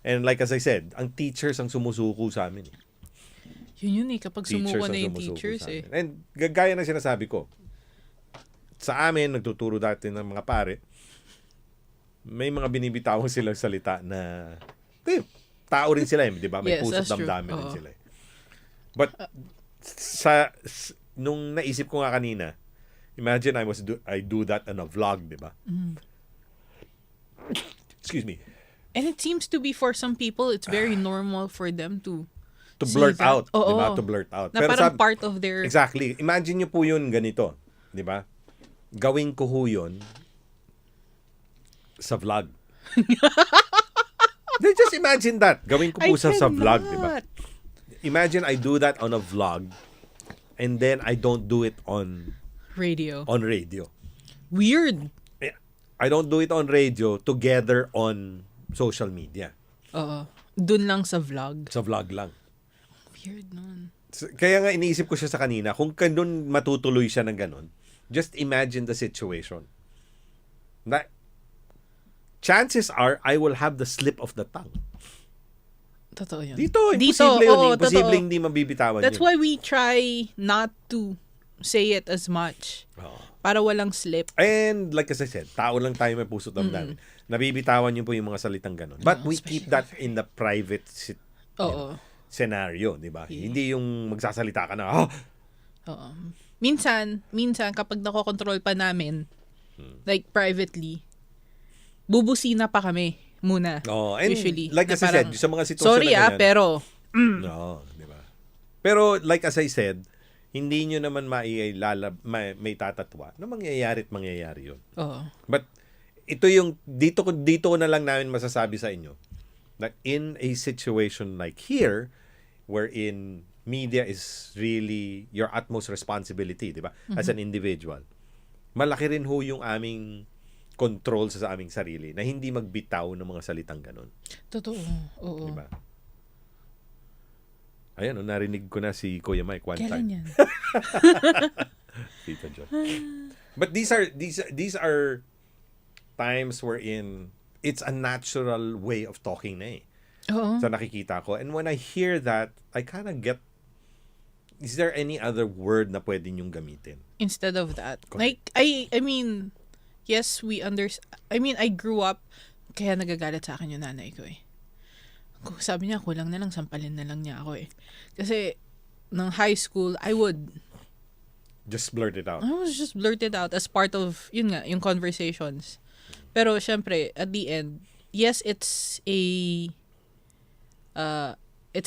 And like as I said, ang teachers ang sumusuko sa amin. Yun eh. Kapag sumuko ang na yung sumusuko teachers sa eh. amin. And gaya ng sinasabi ko, sa amin, nagtuturo dati ng mga pare, may mga binibitawang silang salita na tao rin sila di ba? May Yes, puso't that's true. damdamin rin Oo. sila. But nung naisip ko nga kanina, imagine I do that on a vlog, di ba? Excuse me. And it seems to be for some people, it's very normal for them to say Blurt that. out, Oo. di ba? To blurt out. Na parang part of their... Exactly. Imagine nyo po yun ganito, di ba? Gawin ko ho yun sa vlog. Then just imagine that. Gawin ko po sa vlog, di ba? Imagine I do that on a vlog and then I don't do it on Radio. radio. Weird. I don't do it on radio together on social media. Oo. Dun lang sa vlog. Sa vlog lang. Weird nun. Kaya nga iniisip ko siya sa kanina, kung kanun matutuloy siya ng ganun, just imagine the situation. Na, chances are, I will have the slip of the tongue. Totoo yun. Dito, imposible yun. oo, Imposible totoo. hindi mabibitawan That's yun. why we try not to say it as much. Para walang slip. And like as I said, tao lang tayo may puso't damdamin. Nabibitawan niyo po yung mga salitang ganun. But we keep that in the private Oo. scenario, di ba? Hindi yung magsasalita ka na, Oo. Minsan, kapag nakokontrol pa namin, like privately, bubusina pa kami muna. Oh, and usually. like Na as I said, parang, sa mga sitwasyon sorry na ganyan, pero... no, di ba? Pero like as I said, hindi nyo naman may tatatwa na mangyayari yun. Oo. But ito yung dito ko na lang namin masasabi sa inyo na in a situation like here wherein media is really your utmost responsibility, di ba? As an individual. Malaki rin ho yung aming control sa aming sarili na hindi magbitaw ng mga salitang ganun. Totoo. Oo. Diba? Ayan, narinig ko na si Kuya Mike one Kailan time. yan? Tito John. But these are times wherein it's a natural way of talking na eh. Oo. Sa nakikita ko. And when I hear that, I kind of get, is there any other word na pwede niyong gamitin? Instead of that. Correct. Like, I mean, yes, I grew up, kaya nagagalit sa akin yung nanay ko eh. Sabi niya, kulang na lang, sampalin na lang niya ako eh. Kasi, nung high school, I would Just blurt it out. just blurt it out as part of, yun nga, yung conversations. Pero, syempre, at the end, yes, it's a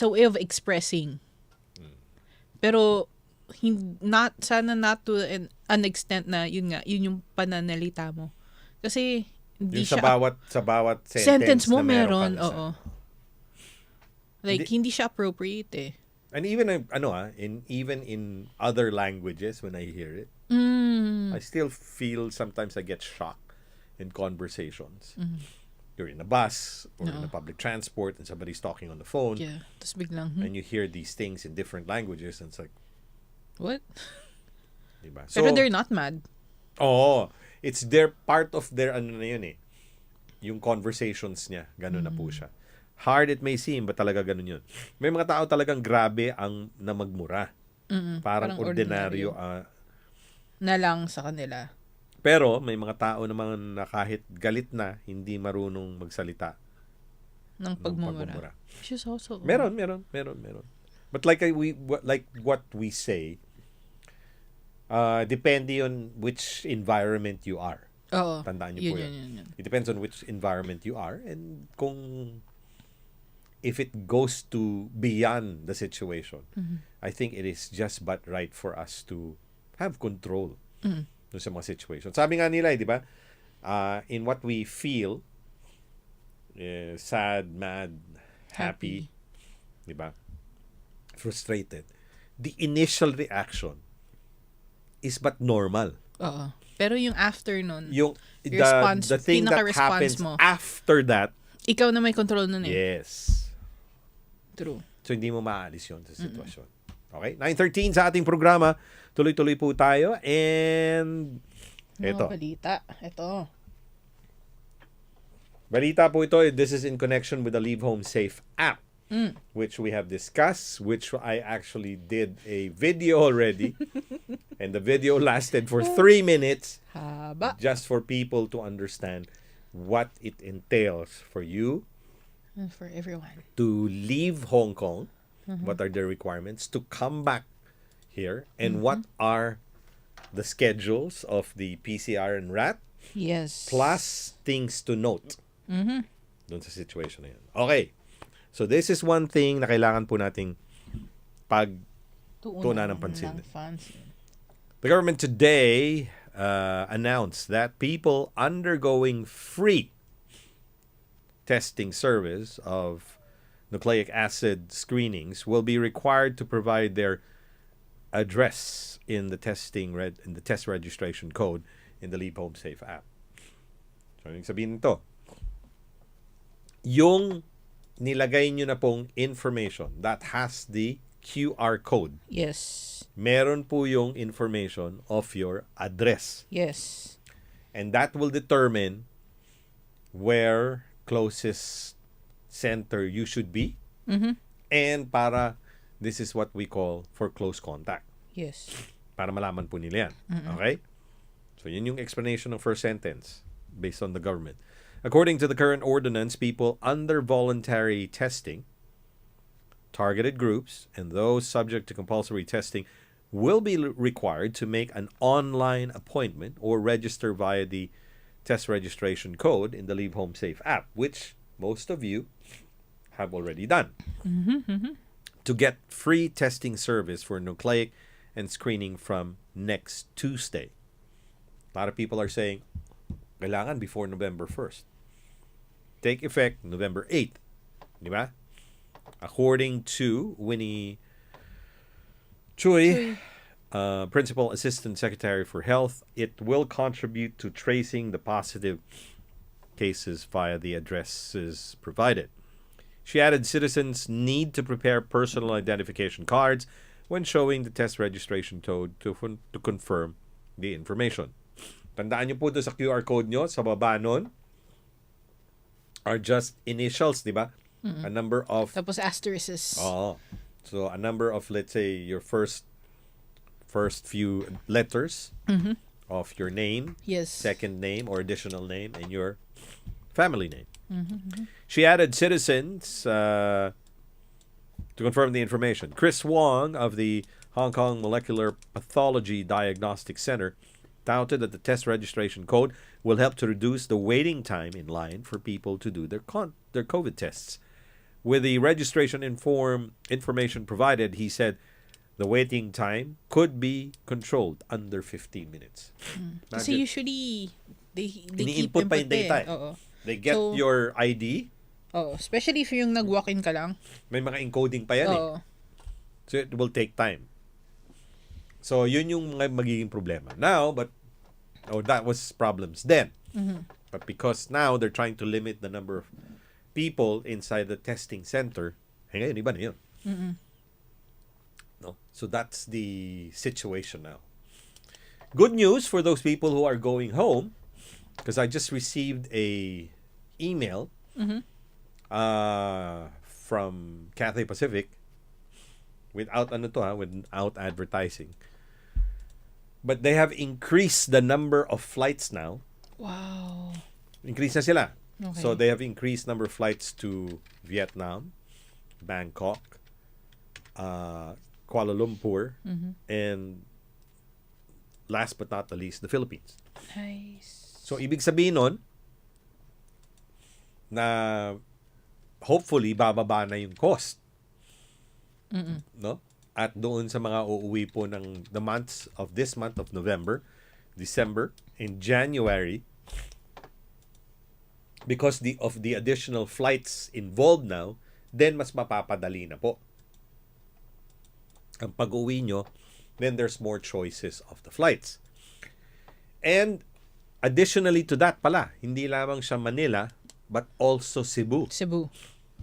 way of expressing. Pero, sana not to an extent na, yun nga, yun yung pananalita mo. Kasi, hindi Yung siya, sa bawat sentence mo na meron, kang isa. oo. Like, hindi siya appropriate eh. And even even in other languages when I hear it, I still feel sometimes I get shocked in conversations. You're in a bus or in a public transport and somebody's talking on the phone Yeah. Tapos biglang, and you hear these things in different languages and it's like, what? diba? Pero they're not mad. Oo. It's part of their ano na yun eh. Yung conversations niya. Ganun na po siya. Hard it may seem, but talaga ganun yun. May mga tao talagang grabe ang na magmura. Parang ordinaryo. Na lang sa kanila. Pero may mga tao naman na kahit galit na, hindi marunong magsalita Ng ng pagmumura. Which is also... Meron. But like what we say, depende on which environment you are. Oo. Tandaan niyo po yun. It depends on which environment you are and if it goes to beyond the situation, I think it is just but right for us to have control dun sa mga situation. Sabi nga nila, di ba? In what we feel, sad, mad, happy, di ba? Frustrated. The initial reaction is but normal. Oo. Pero yung after nun, Yung response, the thing that pinaka-response happens mo. after that, ikaw na may control nun eh. yes. True. So, hindi mo maalis yun sa sitwasyon. Okay? 9:13 sa ating programa. Tuloy-tuloy po tayo. And, eto. Mga balita. Ito. Balita po ito. This is in connection with the Leave Home Safe app, which we have discussed, which I actually did a video already. And the video lasted for 3 minutes. Haba. Just for people to understand what it entails for you And for everyone. to leave Hong Kong, what are the requirements, to come back here, and what are the schedules of the PCR and RAT, Yes. plus things to note doon sa situation na yun. Okay. So this is one thing na kailangan po nating pagtuunan ng pansin. The government today announced that people undergoing free testing service of nucleic acid screenings will be required to provide their address in the test registration code in the Leave Home Safe app. So, yung sabihin nito, yung nilagay nyo na pong information that has the QR code, Yes. meron po yung information of your address. Yes. And that will determine where closest center you should be. And this is what we call for close contact. Yes. Para malaman po nila yan. Okay? So, yun yung explanation ng first sentence based on the government. According to the current ordinance, people under voluntary testing, targeted groups, and those subject to compulsory testing will be required to make an online appointment or register via the test registration code in the Leave Home Safe app, which most of you have already done. To get free testing service for nucleic and screening from next Tuesday. A lot of people are saying, kailangan before November 1st. Take effect November 8th. Di ba? According to Winnie Choi, Principal Assistant Secretary for Health, it will contribute to tracing the positive cases via the addresses provided. She added citizens need to prepare personal identification cards when showing the test registration code to confirm the information. Tandaan nyo po doon sa QR code nyo, sa baba nun, are just initials, di ba? A number of... Tapos asterisks. Oo. So, a number of, let's say, your first few letters of your name, Yes. second name or additional name, and your family name. She added citizens to confirm the information. Chris Wong of the Hong Kong Molecular Pathology Diagnostic Center touted that the test registration code will help to reduce the waiting time in line for people to do their COVID tests. With the registration information provided, he said the waiting time could be controlled under 15 minutes. Kasi usually, they keep ini-input pa yung input data. Oo. They get So, your ID. Oo. Especially if yung nag-walk-in ka lang. May mga encoding pa yan eh. Oo. So it will take time. So yun yung magiging problema. Now, that was problems then. But because now they're trying to limit the number of people inside the testing center, ngayon iba na yun. No? So that's the situation now. Good news for those people who are going home, because I just received a email from Cathay Pacific without advertising. But they have increased the number of flights now. Wow. Increase na sila. Okay. So they have increased number of flights to Vietnam, Bangkok, Kuala Lumpur, and last but not the least, the Philippines. Nice. So ibig sabihin nun na hopefully bababa na yung cost. No? At doon sa mga uuwi po ng this month of November, December, and January, because of the additional flights involved now, then mas mapapadali na po ang pag-uwi nyo, then there's more choices of the flights. And additionally to that pala, hindi lamang siya Manila, but also Cebu. Cebu.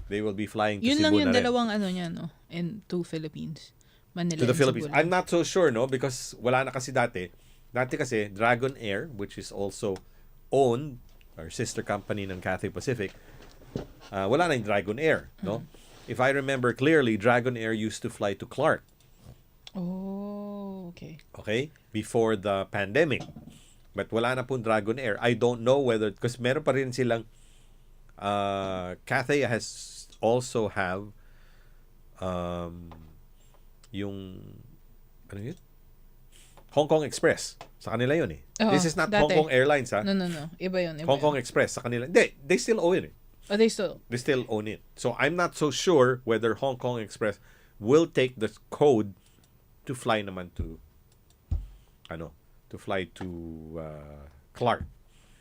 They will be flying to Yun Cebu lang yung na rin. dalawang niya, no? And to Philippines. Manila To the and Philippines. Cebu lang. I'm not so sure, no? Because wala na kasi dati. Dati kasi, Dragon Air, which is also owned, or sister company ng Cathay Pacific, wala na yung Dragon Air, no? If I remember clearly, Dragon Air used to fly to Clark. Oh, okay. Okay? Before the pandemic. But wala na pong Dragon Air. I don't know whether, because meron pa rin silang, Cathay has also have yung ano yun? Hong Kong Express. Sa kanila yun eh. Oo, This is not dati. Hong Kong Airlines ha. No. Iba yun. Hong Kong Express sa kanila. Hindi, they still own it. Oh, they still. They still own it. So I'm not so sure whether Hong Kong Express will take the code to fly naman to Clark.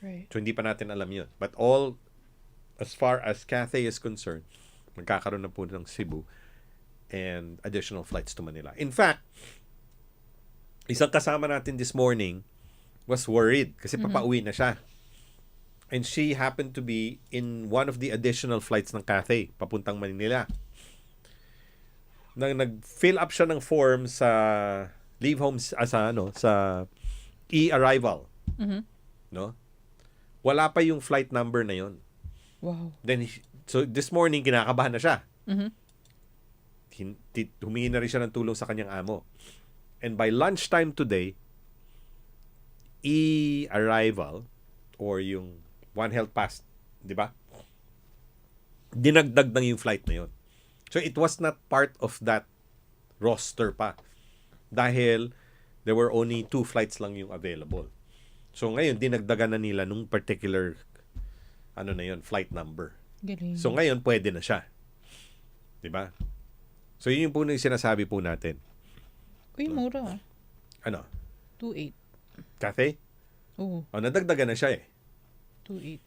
Right. So hindi pa natin alam yun. But as far as Cathay is concerned, magkakaroon na po ng Cebu and additional flights to Manila. In fact, isang kasama natin this morning was worried kasi papauwi na siya. And she happened to be in one of the additional flights ng Cathay papuntang Manila. Nang nag-fill up siya ng form sa leave home sa e-arrival. No? Wala pa yung flight number na yon. Wow. Then so this morning kinakabahan na siya. Humingi na rin siya ng tulong sa kanyang amo. And by lunchtime today, e-arrival or yung One Health Pass, di ba? Dinagdag ng yung flight na yun. So it was not part of that roster pa. Dahil there were only 2 flights lang yung available. So ngayon, dinagdagan na nila nung particular flight number. Galing. So ngayon, pwede na siya. Di ba? So yun yung po yung sinasabi po natin. Uy, mura. Ano? 2.8. Cathay? Oo, O, nadagdagan na siya eh. 2.8.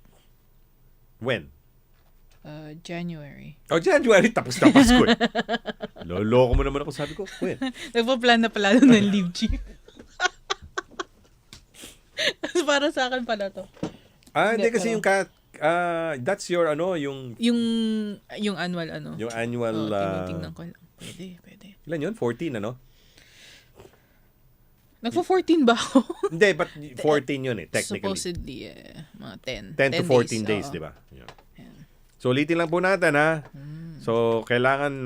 When? January. Oh, January, tapos na Pasko eh. Loloko mo naman ako, sabi ko, when? Nagpa-plan na pala ng leave chief. Para sa akin pala to. Hindi Hindi, kasi pero- yung that's your yung Yung annual yung annual tinitingnan ko lang. Pwede. ilan yun? 14 ano? Nagpo-14 ba ako? Hindi, but 14 yun eh, technically. Supposedly, mga 10 to 14 days, di ba? Yeah. So, ulitin lang po natin, ha? So, kailangan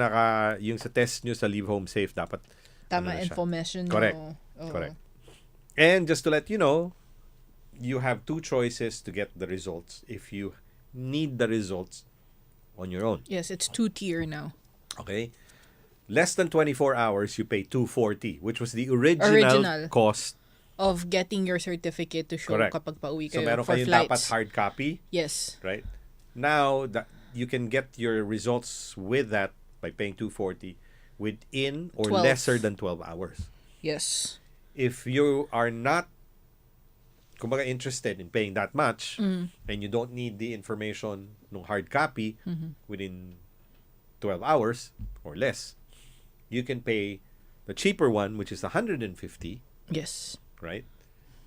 yung sa test nyo sa Leave Home Safe, dapat Tama na siya. information. Correct. Correct. And just to let you know, you have two choices to get the results if you need the results on your own. Yes, it's 2-tier now. Okay? Less than 24 hours, you pay $240, which was the original cost. Of getting your certificate to show Correct. kapag pauwi So, kayo meron for kayong flights. dapat hard copy, Yes. right? Now, that you can get your results with that by paying $240 within or 12. lesser than 12 hours. Yes. If you are not kumbaga interested in paying that much and you don't need the information ng hard copy within 12 hours or less, you can pay the cheaper one, which is $150, Yes. right?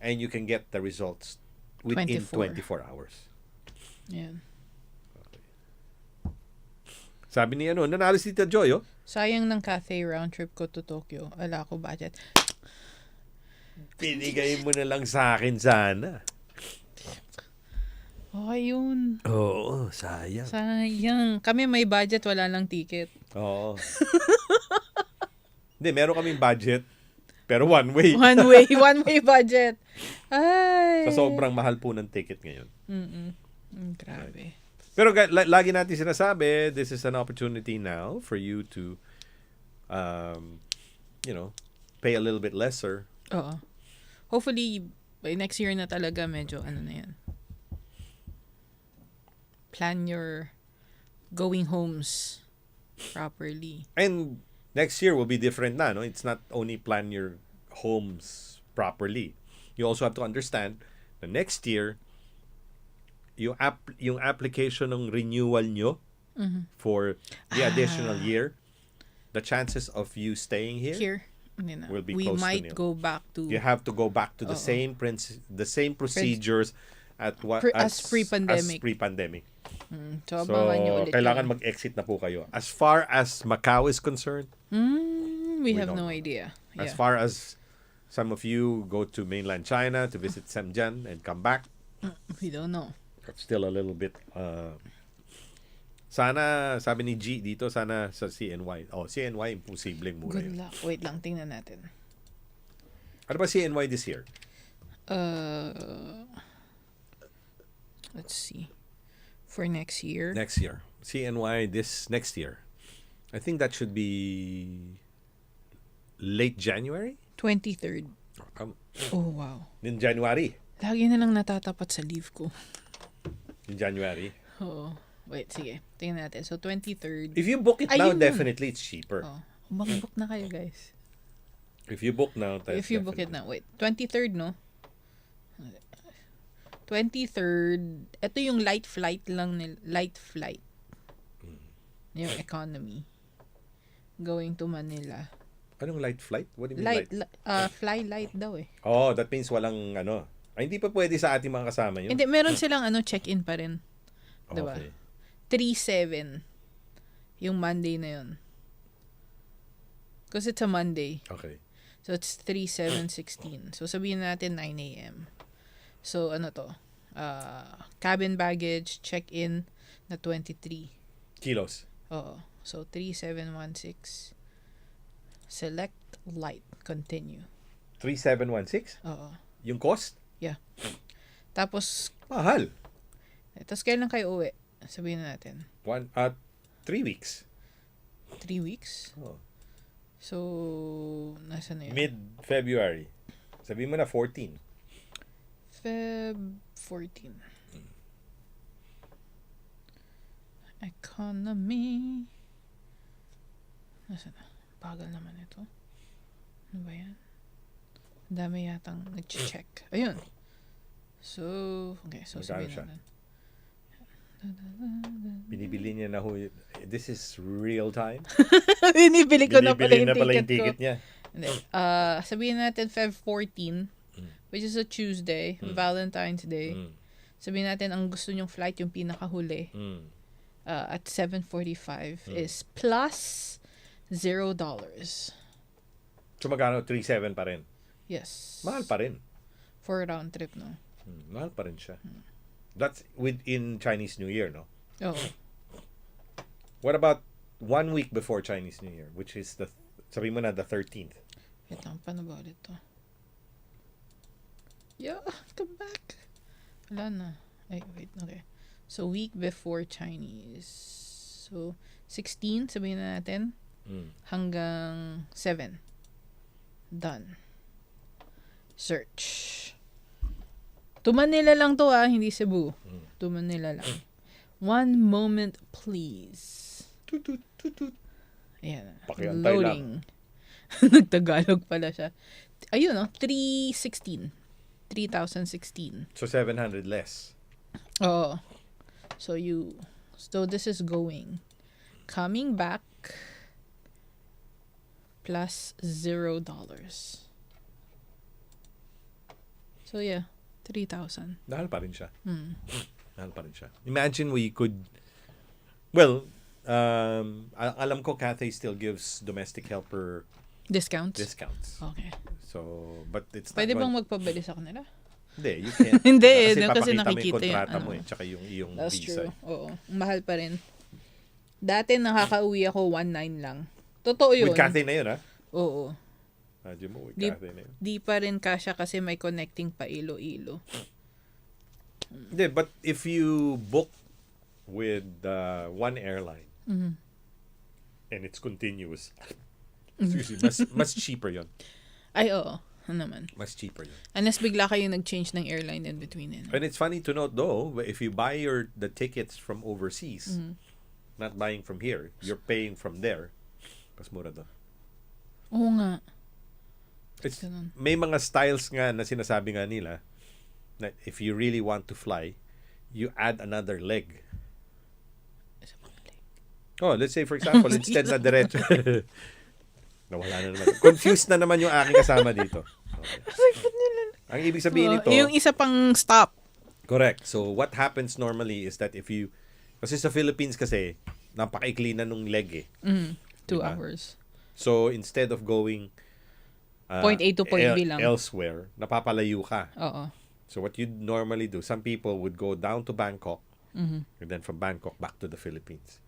And you can get the results within 24 hours. Yan. Sabi ni nanalo si Tita Joy, oh. Sayang ng Cathay round trip ko to Tokyo. Ala ko budget. Pinigay mo na lang sa akin sana. Okay yun. Oo, sayang. Sayang. Kami may budget, wala lang ticket. Oo. Hindi, meron kaming budget, pero one way. One way budget. Ay. Sa sobrang mahal po ng ticket ngayon. Grabe. Pero lagi natin sinasabi, this is an opportunity now for you to, pay a little bit lesser. Oo. Hopefully, by next year na talaga, medyo ano na yan. Plan your going homes properly. And next year will be different na, no? It's not only plan your homes properly. You also have to understand na next year, yung application ng renewal nyo for the additional year, the chances of you staying here Hindi na. will be We close to might nil. go back to You have to go back to the same procedures at what as pre-pandemic. As pre-pandemic. So, So, abangan nyo ulit kailangan yun. mag-exit na po kayo. As far as Macau is concerned, We have don't no know. idea. as Yeah. far as some of you go to mainland China to visit Shenzhen and come back, We don't know. it's still a little bit sana, sabi ni G dito, sana sa CNY. CNY, imposibleng mura Good yun. luck. Wait lang, tingnan natin. Ano ba CNY this year? Let's see. For next year. Next year. CNY this next year. I think that should be late January? 23rd. Oh, wow. In January. Lagi na lang natatapat sa leave ko. In January. Oo. Wait, sige. Tingnan natin. So, 23rd. If you book it Ay, now, yun yun. definitely it's cheaper. Oh. Mag-book na kayo, guys. If you book now, If you book it now. Wait. 23rd, no? 23rd. Ito yung light flight lang. Light flight. Yung economy. Going to Manila. Anong light flight? What do you mean light? Fly light daw eh. Oh, that means walang hindi pa pwede sa ating mga kasama yun. Hindi, meron silang check-in pa rin. Diba? Okay. 3-7. Yung Monday na yun. Because it's a Monday. Okay. So, it's 3-7-16. So, sabihin natin 9 a.m. So, ano to? Cabin baggage, check-in na 23. Kilos. Oo. So, 3716. Select light. Continue. 3716? Oo. Yung cost? Yeah. Tapos, Mahal. tapos kailan kayo uwi? Sabihin na natin. 3 weeks. 3 weeks? Oh. So, nasa na yun? Mid-February. Sabihin mo na 14. Feb 14. Economy. Nasa na? Bagal naman ito. Ano ba yan? Ang dami yatang nag-check. Ayun. So, okay. So, Magkano sabihin siya? natin. Binibili niya na ho. This is real time. Binibili ko na pala Binibili yung na pala yung ticket ticket ko. niya. Hindi. Sabihin natin Feb 14, which is a Tuesday, Valentine's Day. Sabihin natin ang gusto nyong flight, yung pinakahuli, at 7:45 is plus $0. So magkano? 3,700 pa rin. Yes. Mahal pa rin. For round trip, no? Mahal pa rin siya. That's within Chinese New Year, no? Oo. What about 1 week before Chinese New Year, which is sabi mo na, the 13th? Wait lang, paano ba ulit to? Yeah, come back. Wala na. Ay, wait, okay. So, week before Chinese. So, 16, sabihin na natin, hanggang 7. Done. Search. To Manila lang to hindi Cebu. To Manila lang. One moment, please. Tutut, tutut. Ayan. Pakiantay Loading. Nagtagalog pala siya. Ayun, 316. 3,016. So 700 less. Oo. So this is going. Coming back plus $0. So yeah, 3,000. Mahal pa rin siya. Mahal pa rin siya. Imagine we could, well, alam ko Cathay still gives domestic helper Discounts? discounts. Okay. So, but it's not Pwede bang one- magpabili sa kanila? Hindi, you can't. Hindi, Kasi kasi papakita mo nakikita yung kontrata yung mo ano. tsaka yung That's visa. true. Oo. Mahal pa rin. Dati nakakauwi ako 1,900 lang. Totoo yun. With Cathay na yun, ha? Oo. Imagine mo, with Di, Cathay na yun. di pa rin kasya kasi may connecting pa Iloilo. Hindi, but if you book with one airline and it's continuous, excuse me, mas cheaper yun. Ay, oo. Ano naman. Mas cheaper yun. Unless bigla kayo nag-change ng airline in between. And it's funny to note though, if you buy the tickets from overseas, not buying from here, you're paying from there, mas mura doon. Oo nga. It's, Ganun. may mga styles nga na sinasabi nga nila that if you really want to fly, you add another leg. Oh, let's say for example, instead na diretso. Nawala na naman. Confused na naman yung aking kasama dito. Okay. Ang ibig sabihin nito, Yung isa pang stop. correct. So what happens normally is that if you, kasi sa Philippines kasi, napakaikli na nung leg eh. 2 Diba? hours. So instead of going Point A to point B lang. elsewhere, napapalayo ka. Oo. So what you normally do, some people would go down to Bangkok and then from Bangkok back to the Philippines.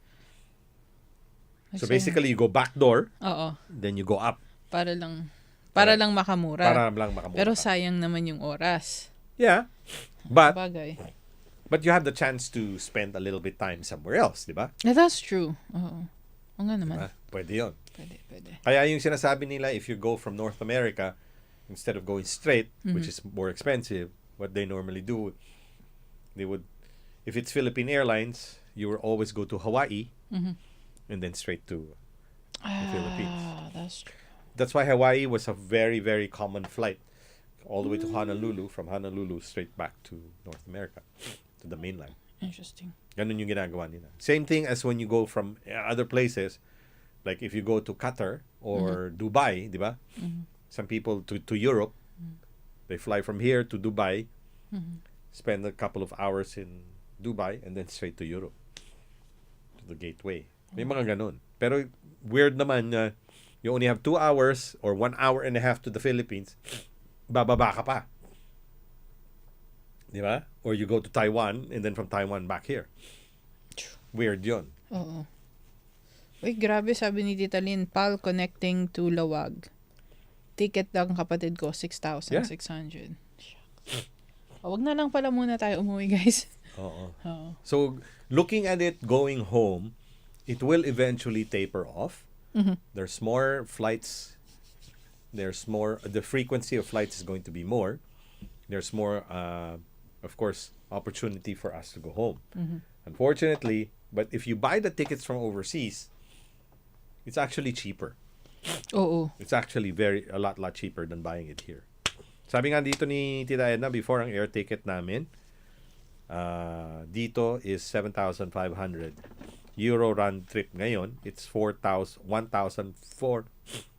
So basically, you go back door, Oo. then you go up. Para lang makamura. Para lang makamura. Pero ka. sayang naman yung oras. Yeah. But Bagay. you have the chance to spend a little bit time somewhere else, di ba? Yeah, that's true. Oo. Oo nga naman. Pwede yun. Pwede. Kaya yung sinasabi nila, if you go from North America, instead of going straight, which is more expensive, what they normally do, they would, if it's Philippine Airlines, you will always go to Hawaii and then straight to the Philippines. That's true. That's why Hawaii was a very, very common flight all the way to Honolulu, from Honolulu straight back to North America, to the mainland. Interesting. Ganun yung ginagawa nila. Same thing as when you go from other places, like if you go to Qatar or Dubai, di ba? Some people to Europe, they fly from here to Dubai, spend a couple of hours in Dubai, and then straight to Europe, to the gateway. May mga ganun. Pero weird naman na you only have 2 hours or 1 hour and a half to the Philippines, bababa ka pa. Di ba? Or you go to Taiwan and then from Taiwan back here. Weird yun. Oo. Uy, grabe sabi ni Tita Lynn, PAL connecting to Lawag. Ticket lang kapatid ko, 6,600. Wag na lang pala muna tayo umuwi, guys. Oo. Oo. So, looking at it going home, it will eventually taper off. There's more flights. The frequency of flights is going to be more. There's more, of course, opportunity for us to go home. Unfortunately, but if you buy the tickets from overseas, it's actually cheaper. Oo. It's actually a lot cheaper than buying it here. Sabi nga dito ni Tita Edna, before ang air ticket namin, Dito is 7,500. Euro round trip ngayon, it's 1,004.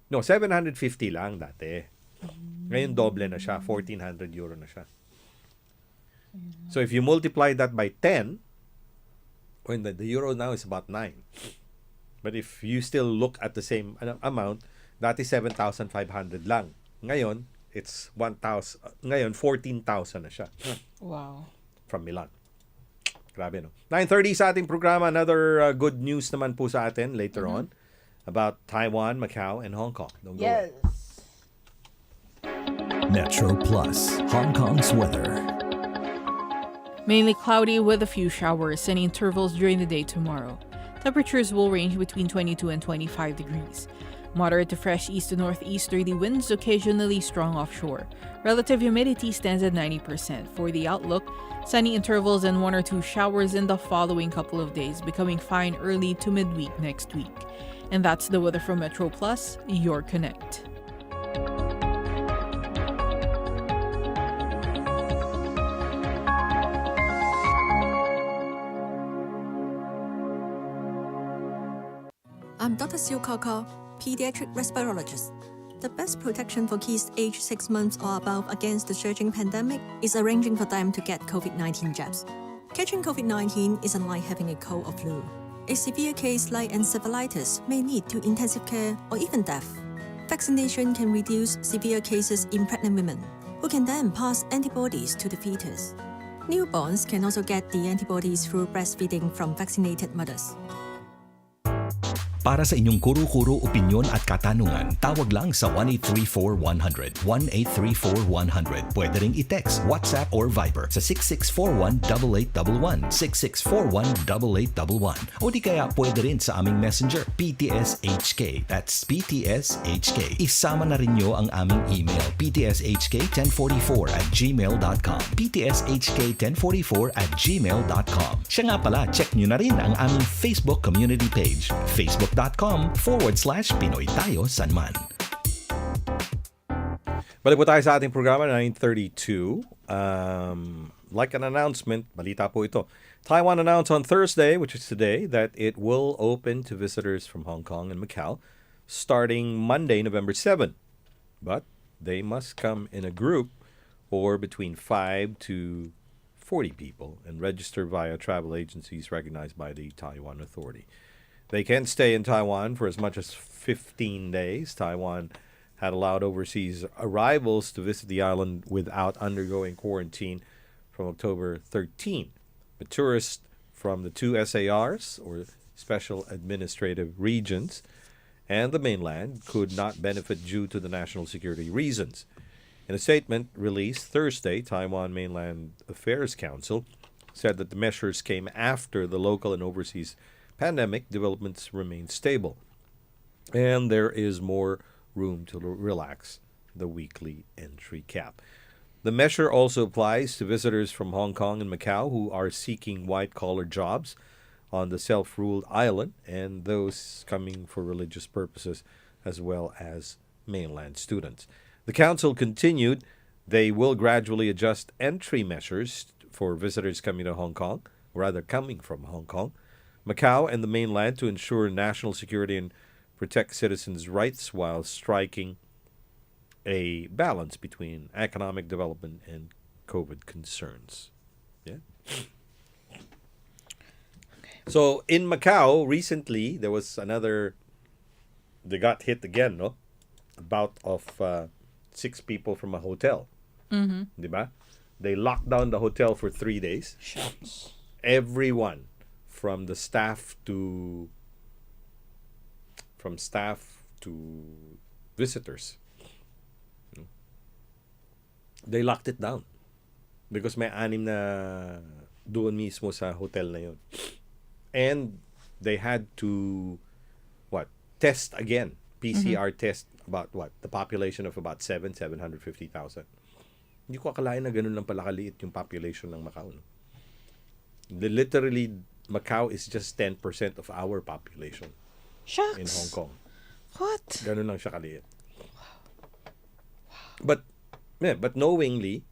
No, 750 lang dati. Ngayon doble na siya, 1,400 euro na siya. So if you multiply that by 10, when the euro now is about 9. But if you still look at the same amount, dati 7,500 lang. Ngayon, it's 1,000. Ngayon, 14,000 na siya. Wow. From Milan. Grabe, no? 9:30 sa ating programa. Another good news naman po sa atin later on about Taiwan, Macau, and Hong Kong. Don't go away. Metro Plus, Hong Kong's weather. Mainly cloudy with a few showers and intervals during the day tomorrow. Temperatures will range between 22 and 25 degrees. Moderate to fresh east to northeasterly winds, occasionally strong offshore. Relative humidity stands at 90%. For the outlook, sunny intervals and 1 or 2 showers in the following couple of days, becoming fine early to midweek next week. And that's the weather from Metro Plus, your connect. I'm Dr. Siu Kaka, pediatric respirologist. The best protection for kids aged 6 months or above against the surging pandemic is arranging for them to get COVID-19 jabs. Catching COVID-19 is unlike having a cold or flu. A severe case like encephalitis may lead to intensive care or even death. Vaccination can reduce severe cases in pregnant women, who can then pass antibodies to the fetus. Newborns can also get the antibodies through breastfeeding from vaccinated mothers. Para sa inyong kuro-kuro opinyon at katanungan, tawag lang sa 1-834-100, 1-834-100. Pwede ring i-text, WhatsApp or Viber sa 6641-8811, 6641-8811. O di kaya pwede rin sa aming messenger, PTSHK. That's PTSHK. Isama na rin nyo ang aming email, ptshk1044@gmail.com, ptshk1044@gmail.com. Siya nga pala, check nyo na rin ang aming Facebook community page, facebook.com/PinoyTayoSanman. Balik po tayo sa ating programa, 9:32. Like an announcement, balita po ito. Taiwan announced on Thursday, which is today, that it will open to visitors from Hong Kong and Macau starting Monday, November 7. But they must come in a group or between 5 to 40 people and register via travel agencies recognized by the Taiwan Authority. They can stay in Taiwan for as much as 15 days. Taiwan had allowed overseas arrivals to visit the island without undergoing quarantine from October 13. But tourists from the 2 SARs, or Special Administrative Regions, and the mainland could not benefit due to the national security reasons. In a statement released Thursday, Taiwan Mainland Affairs Council said that the measures came after the local and overseas pandemic developments remain stable, and there is more room to relax the weekly entry cap. The measure also applies to visitors from Hong Kong and Macau who are seeking white-collar jobs on the self-ruled island, and those coming for religious purposes, as well as mainland students. The council continued, they will gradually adjust entry measures for visitors coming to Hong Kong, or rather coming from Hong Kong, Macau, and the mainland to ensure national security and protect citizens' rights while striking a balance between economic development and COVID concerns. Yeah. So in Macau, recently, there was they got hit again, no? A bout of 6 people from a hotel. Diba? They locked down the hotel for 3 days. Shucks. Everyone, from staff to visitors, they locked it down because may 6 na doon mismo sa hotel na yun. And they had to test again, PCR test about the population of about 750,000. Hindi ko akalain na ganun lang pala kaliit yung population ng Macau, no? Literally, Macau is just 10% of our population. Shucks. In Hong Kong. What? Ganun lang siya kaliit. But knowingly,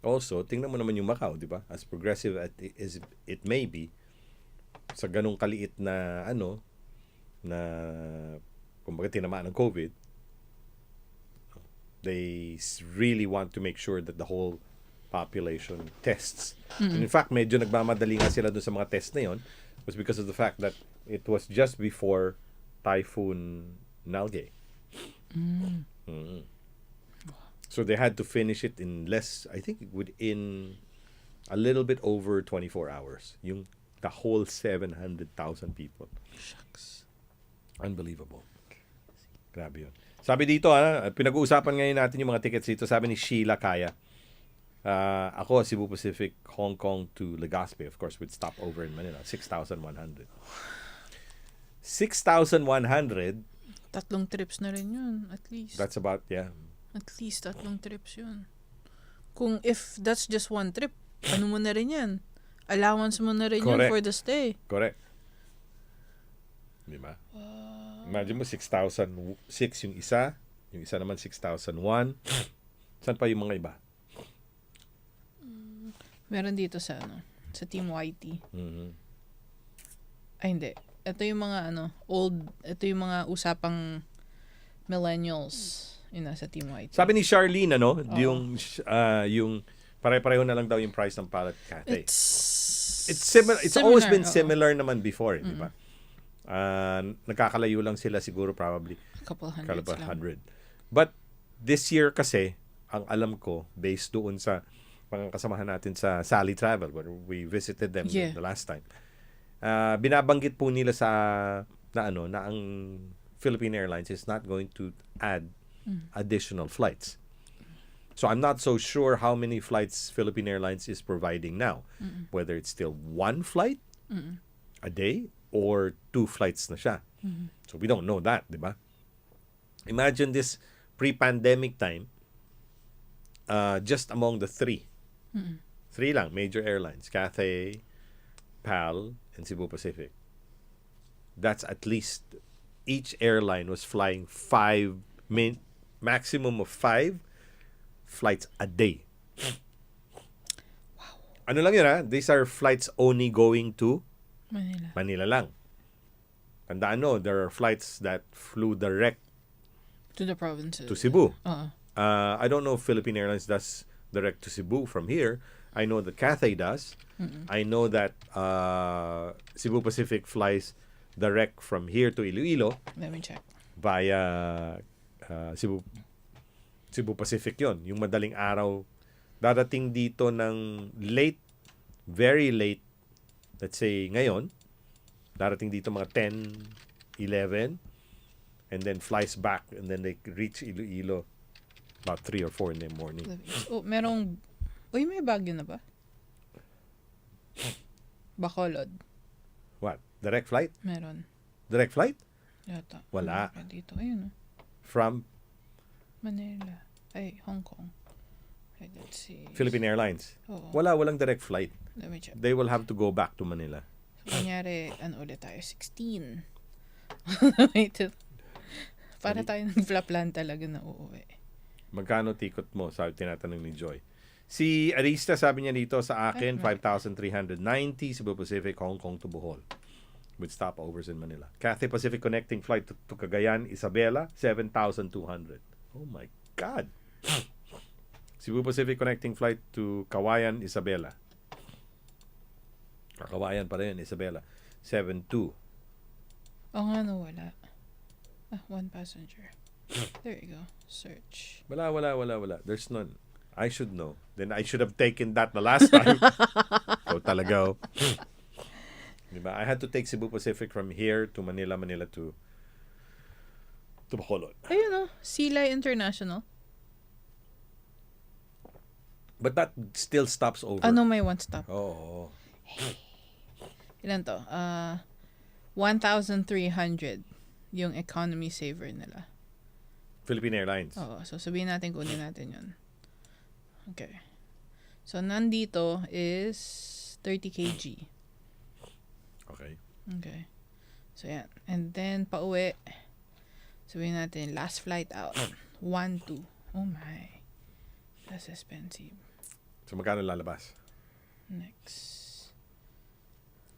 Also, tingnan mo naman yung Macau, di ba? As progressive as it may be, sa ganong kaliit na na kumbaga tinamaan ng COVID, they really want to make sure that the whole population tests. And in fact, medyo nagmamadali nga sila doon sa mga test na yon was because of the fact that it was just before Typhoon Nalgae. So they had to finish it in I think within a little bit over 24 hours. The whole 700,000 people. Shucks. Unbelievable. Grabe yun. Sabi dito, pinag-uusapan ngayon natin yung mga tickets dito. Sabi ni Sheila Kaya. Ako, Cebu Pacific, Hong Kong to Legazpi, of course, with stopover in Manila. 6,100. 6,100. 3 trips na rin yun, at least. That's about, yeah. At least 3 trips yun. Kung if that's just 1 trip, ano mo na rin yan? Allowance mo na rin yun for the stay. Correct. Di ba? Imagine mo, 6,006 yung isa naman 6,001. Saan pa yung mga iba? Meron dito sa sa Team YT. Mm-hmm. Ay, hindi. Ito yung mga ito yung mga usapang millennials yun nasa Team YT. Sabi ni Charlene, yung pare-pareho na lang daw yung price ng pallet Cathay. It's similar. It's always been similar naman before, di ba? Nagkakalayo lang sila siguro probably a couple hundred. But this year kasi, ang alam ko, based doon sa mga kasamahan natin sa Sally Travel, where we visited them the last time, binabanggit po nila na ang Philippine Airlines is not going to add additional flights. So I'm not so sure how many flights Philippine Airlines is providing now. Whether it's still 1 flight a day or 2 flights na siya. So we don't know that, di ba? Imagine this pre-pandemic time, just among the 3. 3 lang, major airlines. Cathay, PAL, and Cebu Pacific. That's at least, each airline was flying maximum of 5 flights a day. Wow. Ano lang yun These are flights only going to Manila lang. Tandaan there are flights that flew direct to the provinces. To Cebu. I don't know if Philippine Airlines does direct to Cebu from here. I know that Cathay does. I know that Cebu Pacific flies direct from here to Iloilo. Let me check. Via Cebu Pacific yon. Yung madaling araw, darating dito ng very late, let's say ngayon, darating dito mga 10, 11, and then flies back, and then they reach Iloilo about 3 or 4 in the morning. May Baguio na ba? Bacolod. What? Direct flight? Meron. Direct flight? Yata. Wala. Dito. Ayun From? Manila. Hong Kong. Let's see. Philippine Airlines? Oo. Walang direct flight. Let me check. They will have to go back to Manila. So, kunyari, ulit tayo? 16. Para tayo nag-plan talaga na uuwi. Magkano tikot mo? Sabi, tinatanong ni Joy. Si Arista, sabi niya dito sa akin, 5,390, Cebu Pacific, Hong Kong to Bohol, with stopovers in Manila. Cathay Pacific connecting flight to Cagayan, Isabela, 7,200. Oh my God! Cebu Pacific connecting flight to Kawayan, Isabela. Kawayan pa rin, Isabela, 7,200. Wala. 1 passenger. There you go. Search. Wala. There's none. I should know. Then I should have taken that the last time. Talaga. Diba? I had to take Cebu Pacific from here to Manila to Bacolod. Ayun Silay International. But that still stops over. May 1 stop. Oo. Ilan to? 1,300 yung economy saver nila. Philippine Airlines. Oo. So, sabihin natin, kunin natin yun. Okay. So, nandito is 30 kg. Okay. So, yan. And then, pauwi. Sabihin natin, last flight out. 1,200. Oh my. That's expensive. So, magkano lalabas? Next.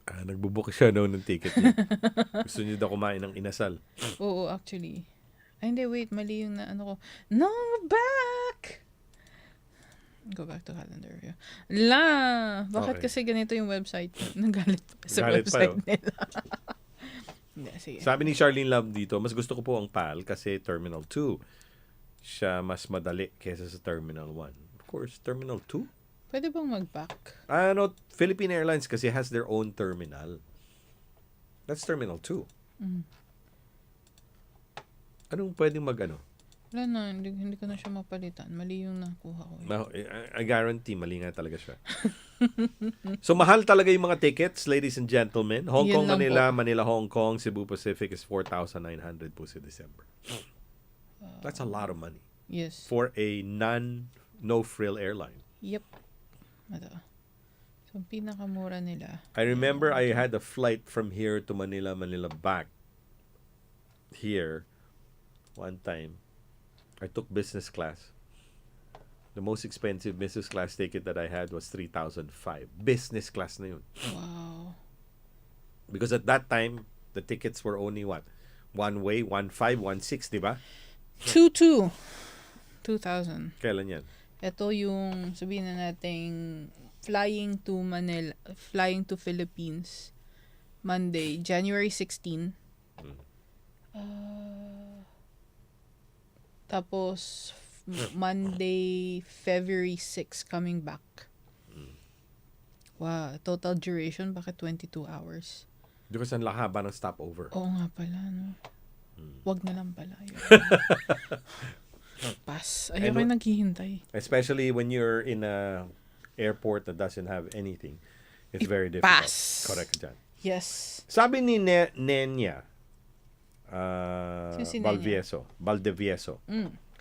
Nagbubook siya noon ng ticket niya. Gusto niyo daw kumain ng inasal. Oo, actually. Ay, hindi, wait. Mali yung na ano ko. No, back! Go back to calendar view. Bakit Okay. kasi ganito yung website? Nagalit pa sa Galit pa website yun. nila. Hindi, sige. Sabi ni Charlene Love dito, mas gusto ko po ang PAL kasi Terminal 2. Siya mas madali kesa sa Terminal 1. Of course, Terminal 2? Pwede bang mag-back? No, Philippine Airlines kasi has their own terminal. That's Terminal 2. Anong pwedeng mag-ano? Wala na, hindi ko na siya mapalitan. Mali yung nakuha ko. I guarantee, mali nga talaga siya. So, mahal talaga yung mga tickets, ladies and gentlemen. Hong Yun Kong, lang Manila, po. Manila, Hong Kong, Cebu Pacific is 4,900 po sa December. That's a lot of money Yes. for a no-frill airline. Yep. Ito. So, pinakamura nila. I remember I had a flight from here to Manila, Manila back here one time. I took business class. The most expensive business class ticket that I had was 3,005. Business class na yun. Wow. Because at that time, the tickets were only what? One way, 1,500, 1,600, di ba? 2,200. 2,000. Kailan yan? Ito yung, sabihin na natin, flying to Manila, flying to Philippines, Monday, January 16. Tapos, Monday, February 6, coming back. Wow, total duration, bakit 22 hours? Because ang lahaba ng stopover. Oo nga pala, no? Wag na lang pala. Yun. Pass. Ayoko yung naghihintay. Especially when you're in a airport that doesn't have anything. It's very difficult. Pass. Correct dyan. Yes. Sabi ni Nenya, Sino si Valdevieso.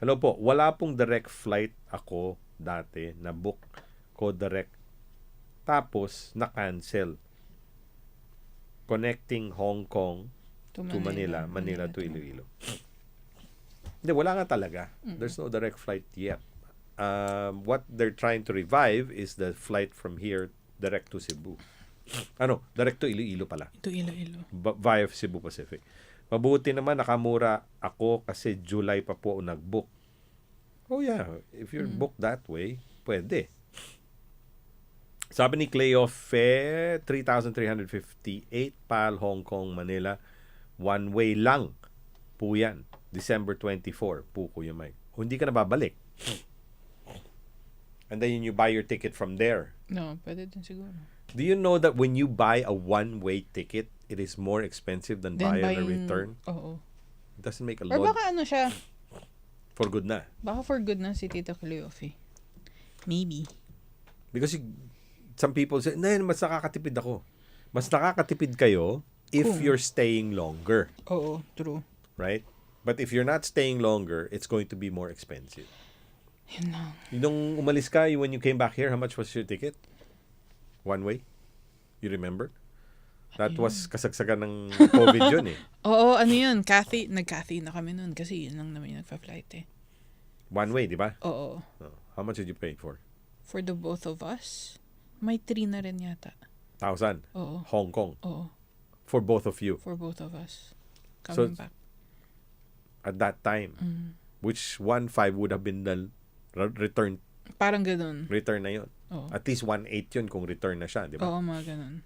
Hello po, wala pong direct flight ako dati na book ko direct. Tapos, na-cancel. Connecting Hong Kong to Manila, Manila to Iloilo. Hindi, wala nga talaga. There's no direct flight yet. What they're trying to revive is the flight from here direct to Cebu. Direct to Iloilo pala. Ito Iloilo. Via Cebu Pacific. Mabuti naman nakamura ako kasi July pa po nag-book. Oh yeah, if you're booked that way, pwede. Sabi ni Cleo Fe, 3,358 PAL Hong Kong Manila. One way lang po yan. December 24 po, Kuya Mike. Hindi ka na babalik. And then you buy your ticket from there. No, pwede din siguro. Do you know that when you buy a one-way ticket, it is more expensive than buying a return? Oo. It doesn't make a Or lot. baka ano siya, For good na. baka for good na si Tito Cleofe. Maybe. Because some people say, mas nakakatipid ako. Mas nakakatipid kayo if you're staying longer. Oo, true. Right? But if you're not staying longer, it's going to be more expensive. Yun lang. Nung umalis ka, when you came back here, how much was your ticket? One way? You remember? That was kasagsagan ng COVID yun eh. Oo, ano yun? Nag-Cathy na kami nun kasi yun lang naman yung nagpa-flight eh. One way, di ba? Oo. Oh. How much did you pay for? For the both of us, may 3 na rin yata. 1,000? Oo. Hong Kong? Oo. For both of you? For both of us. So, Coming back. At that time, which 1,500 would have been the return Parang ganun. na yun. Oo. At least 1,800 yun kung return na siya, di ba? Oo, mga ganun.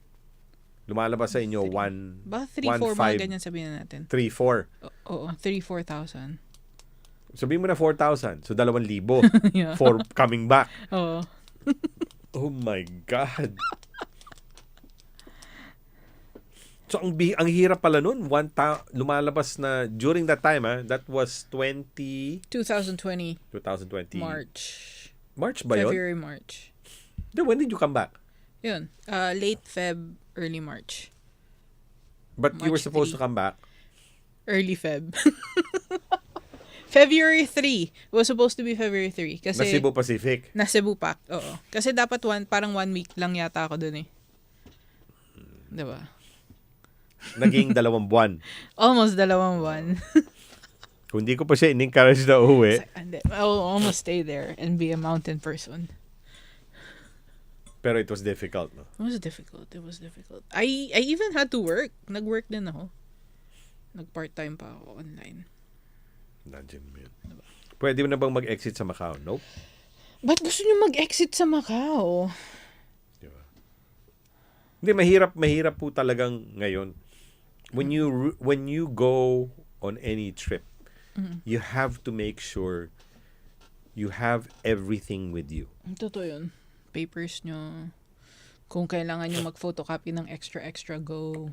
Lumalabas sa inyo 1,500. Baka 3-4 mga ganyan sabihin na natin. 3,400. Oo, 3-4,000. Sabihin mo na 4,000. So, 2,000 Yeah. for coming back. Oo. Oh my God. So, ang hirap pala nun. Lumalabas na, during that time, that was 2020. 2020. March. March ba yun? February, March. Then, when did you come back? Yun. Late Feb, early March. But you were March supposed 3. to come back. Early Feb. February 3. It was supposed to be February 3. Kasi, Na Cebu Pacific. Na Cebu Pac. Oo. Kasi dapat parang 1 week lang yata ako dun eh. Diba? Naging 2 buwan. Almost 2 buwan. Kung di ko pa siya in-encourage na uwi, I'll almost stay there and be a mountain person. Pero it was difficult, no? It was difficult. I even had to work. Nag-work din ako. Nag-part-time pa ako online. Nandiyan mo yun. Pwede mo na bang mag-exit sa Macau? Nope. Ba't gusto niyo mag-exit sa Macau? Diba? Hindi, mahirap po talagang ngayon. When you go on any trip, you have to make sure you have everything with you. Totoo yun. Papers nyo. Kung kailangan nyo mag-photocopy ng extra, go.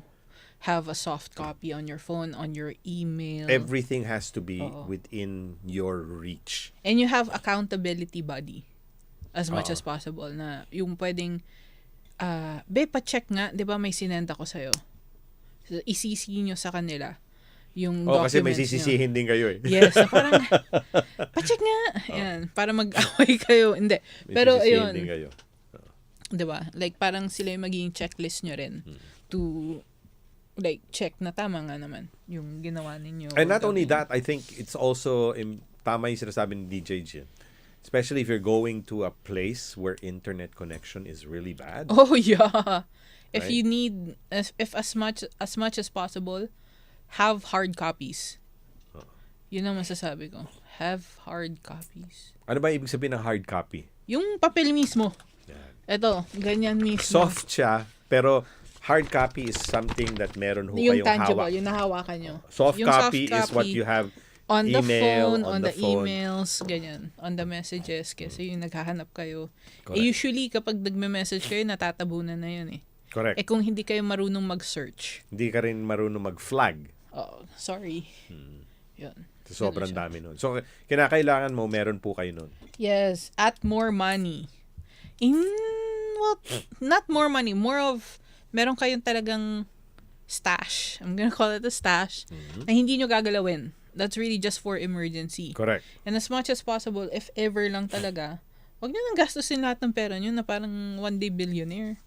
Have a soft copy on your phone, on your email. Everything has to be within your reach. And you have accountability buddy as much as possible na yung pwedeng pa-check nga, 'di ba may sinend ako sa'yo. So, isisi nyo sa kanila yung documents kasi may sisisihin din kayo eh. Yes, so parang pa-check nga. Yan, para mag-away kayo. Hindi. Pero ayun. Din kayo. 'Di ba? Like parang sila yung magiging checklist nyo rin to like check na tama nga naman yung ginawa ninyo. And not only that, I think it's also tama yung sinasabi ni DJ Jin. Especially if you're going to a place where internet connection is really bad. Oh yeah. If Right? you need if as much as possible, have hard copies. Yun ang masasabi ko. Have hard copies. Ano ba ibig sabihin ng hard copy? Yung papel mismo. Yan. Ito, ganyan mismo. Soft siya, pero hard copy is something that meron ho yung kayong tangible, hawak. yung nahawakan nyo. Soft Yung copy is what you have on the email, phone, on the phone. emails, ganyan. On the messages, kasi yung naghahanap kayo. Correct. Usually, kapag nagme-message kayo, natatabunan na yun eh. Correct. Kung hindi kayo marunong mag-search. Hindi ka rin marunong mag-flag. Oh, sorry. Yun. Sobrang dami nun. So, kinakailangan mo, meron po kayo nun. Yes, at more money. Well, not more money, more of meron kayong talagang stash. I'm gonna call it a stash na hindi nyo gagalawin. That's really just for emergency. Correct. And as much as possible, if ever lang talaga, wag nyo nang gastusin lahat ng pera nyo na parang one day billionaire.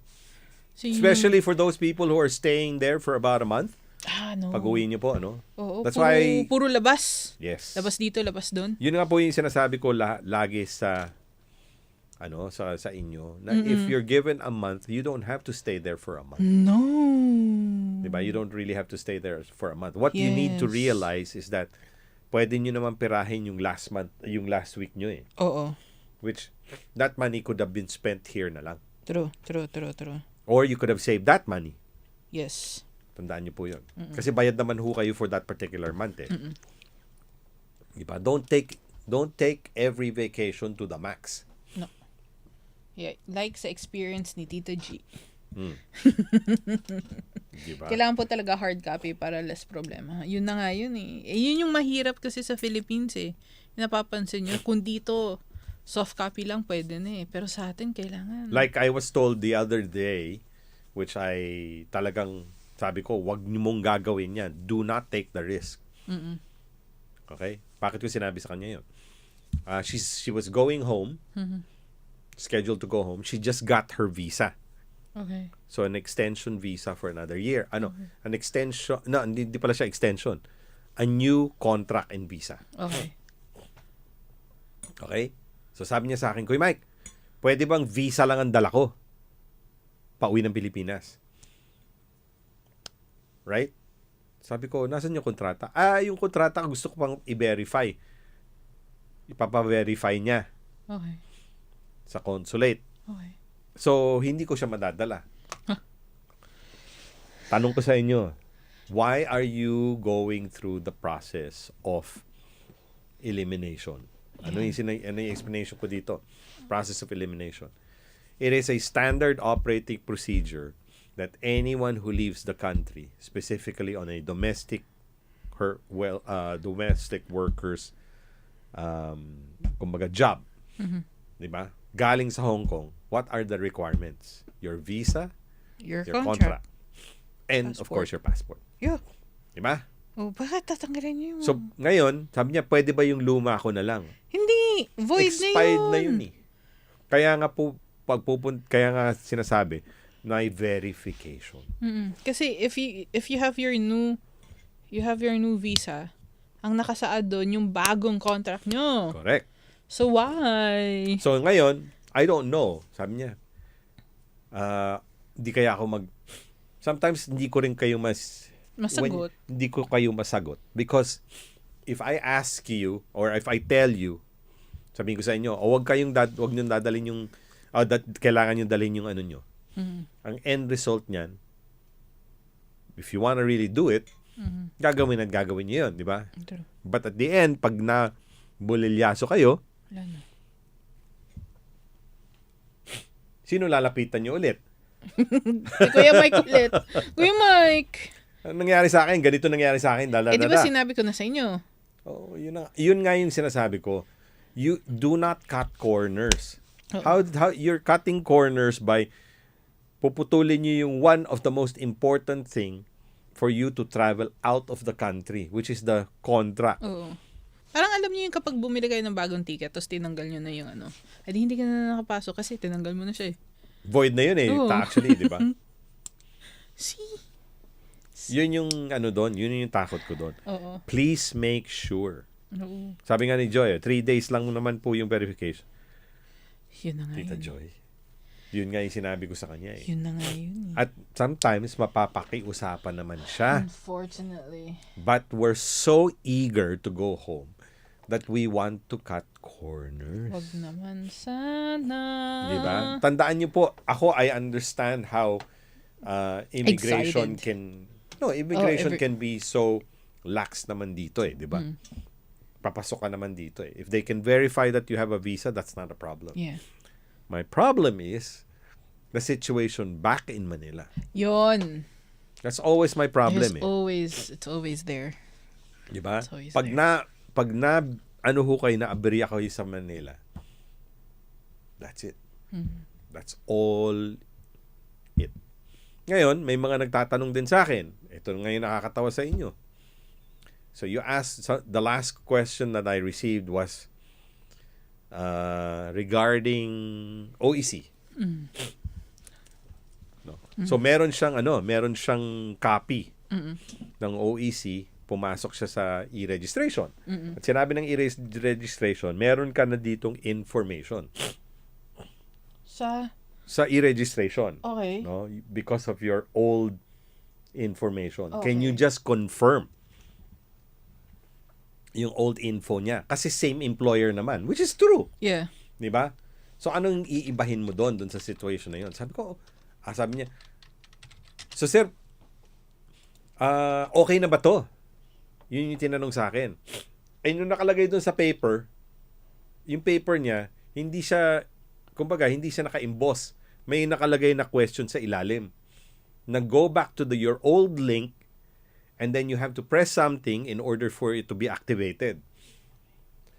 So, Especially for those people who are staying there for about a month. no. Pag-uwi nyo po, ano? Oo, That's puro, why... puro labas. Yes. Labas dito, labas doon. Yun nga po yung sinasabi ko lagi sa sa inyo na if you're given a month, you don't have to stay there for a month. No. Diba? You don't really have to stay there for a month. What you need to Yes. realize is that pwede nyo naman pirahin yung last week nyo eh. Oo. Which, that money could have been spent here na lang. True. Or you could have saved that money. Yes. Tandaan nyo po yun. Kasi bayad naman ho kayo for that particular month eh. Diba? Don't take every vacation to the max. No. Yeah, like sa experience ni Tito G. Diba? Kailangan po talaga hard copy para less problema. Yun na nga yun eh. Yun yung mahirap kasi sa Philippines eh. Yung napapansin nyo, kung dito, soft copy lang pwede na eh. Pero sa atin, kailangan. Like I was told the other day, which I talagang sabi ko, wag niyo mong gagawin yan. Do not take the risk. Okay? Bakit ko sinabi sa kanya yun? She was going home, scheduled to go home. She just got her visa. Okay. So, an extension visa for another year. An extension, no, hindi pala siya extension. A new contract and visa. Okay. Okay? So, sabi niya sa akin, Kuya Mike, pwede bang visa lang ang dala ko? Pauwi ng Pilipinas. Right? Sabi ko, nasan yung kontrata? Yung kontrata gusto ko pang i-verify. Ipapa-verify niya Okay. sa consulate. Okay. So, hindi ko siya madadala. Tanong ko sa inyo, why are you going through the process of elimination? Ano yung explanation ko dito? Process of elimination. It is a standard operating procedure that anyone who leaves the country, specifically on a domestic workers kumbaga job, di ba? Galing sa Hong Kong, what are the requirements? Your visa, Your your contract. and of Passport. course your passport. Yeah. Di ba? Oh, bakit tatanggalin niyo yun? So, ngayon, sabi niya, pwede ba yung luma ko na lang? hindi. Void Expired na yun. eh. Kaya nga po, kaya nga sinasabi, na verification. Kasi if you have your new visa, ang nakasaad doon yung bagong contract nyo. Correct. So why? So, ngayon, I don't know. Sabi niya, Hindi kaya ako sometimes hindi ko rin kayo Masagot. hindi ko kayo masagot. Because if I ask you, or if I tell you, sabihin ko sa inyo, wag nyo dadalhin yung, kailangan nyo dalhin yung ano nyo. Ang end result niyan, if you wanna really do it, gagawin nyo yun, di ba? True. But at the end, pag na bulilyaso kayo, Wala na. sino lalapitan nyo ulit? Si Kuya Mike ulit. Kuya Mike! Ang nangyari sa akin, ganito nangyari sa akin, Di ba sinabi ko na sa inyo? Oh, yun nga yung sinasabi ko. You do not cut corners. How you're cutting corners by puputulin niyo yung one of the most important thing for you to travel out of the country, which is the contract. Oo. Parang alam niyo yung kapag bumili kayo ng bagong ticket tapos tinanggal niyo na yung ano, edi hindi ka na nakapasok kasi tinanggal mo na siya eh. Void na yun eh, Oo. actually, di ba? See? Yun yung ano doon, yun yung takot ko doon. Oo. Please make sure. Oo. Sabi nga ni Joy, 3 days lang naman po yung verification. Yun na nga Tita yun. Joy. Yun nga yung sinabi ko sa kanya eh. Yun na nga yun. At sometimes, mapapakiusapan naman siya. Unfortunately. But we're so eager to go home that we want to cut corners. Wag naman sana. Diba? Tandaan niyo po, I understand how immigration Excited. immigration can be so lax naman dito eh, diba? Papasok ka naman dito eh. If they can verify that you have a visa, that's not a problem. Yeah. My problem is the situation back in Manila. Yun. That's always my problem eh. It's always there. Diba? It's always Pag na ano ho kayo na aberya kayo sa Manila, that's it. That's all it. Ngayon, may mga nagtatanong din sa akin. Ito ngayon nakakatawa sa inyo. So you asked, the last question that I received was regarding OEC. No. So meron siyang copy ng OEC, pumasok siya sa e-registration. At sinabi ng e-registration, meron ka na ditong information sa e-registration. Okay. No, because of your old information. Okay. Can you just confirm yung old info niya? Kasi same employer naman, which is true. Yeah. Di ba? So, anong iibahin mo doon sa situation na yun? Sabi ko, sabi niya, so sir, okay na ba to? Yun yung tinanong sa akin. And yung nakalagay doon sa paper, yung paper niya, hindi siya naka-emboss. May nakalagay na question sa ilalim. Na go back to your old link and then you have to press something in order for it to be activated.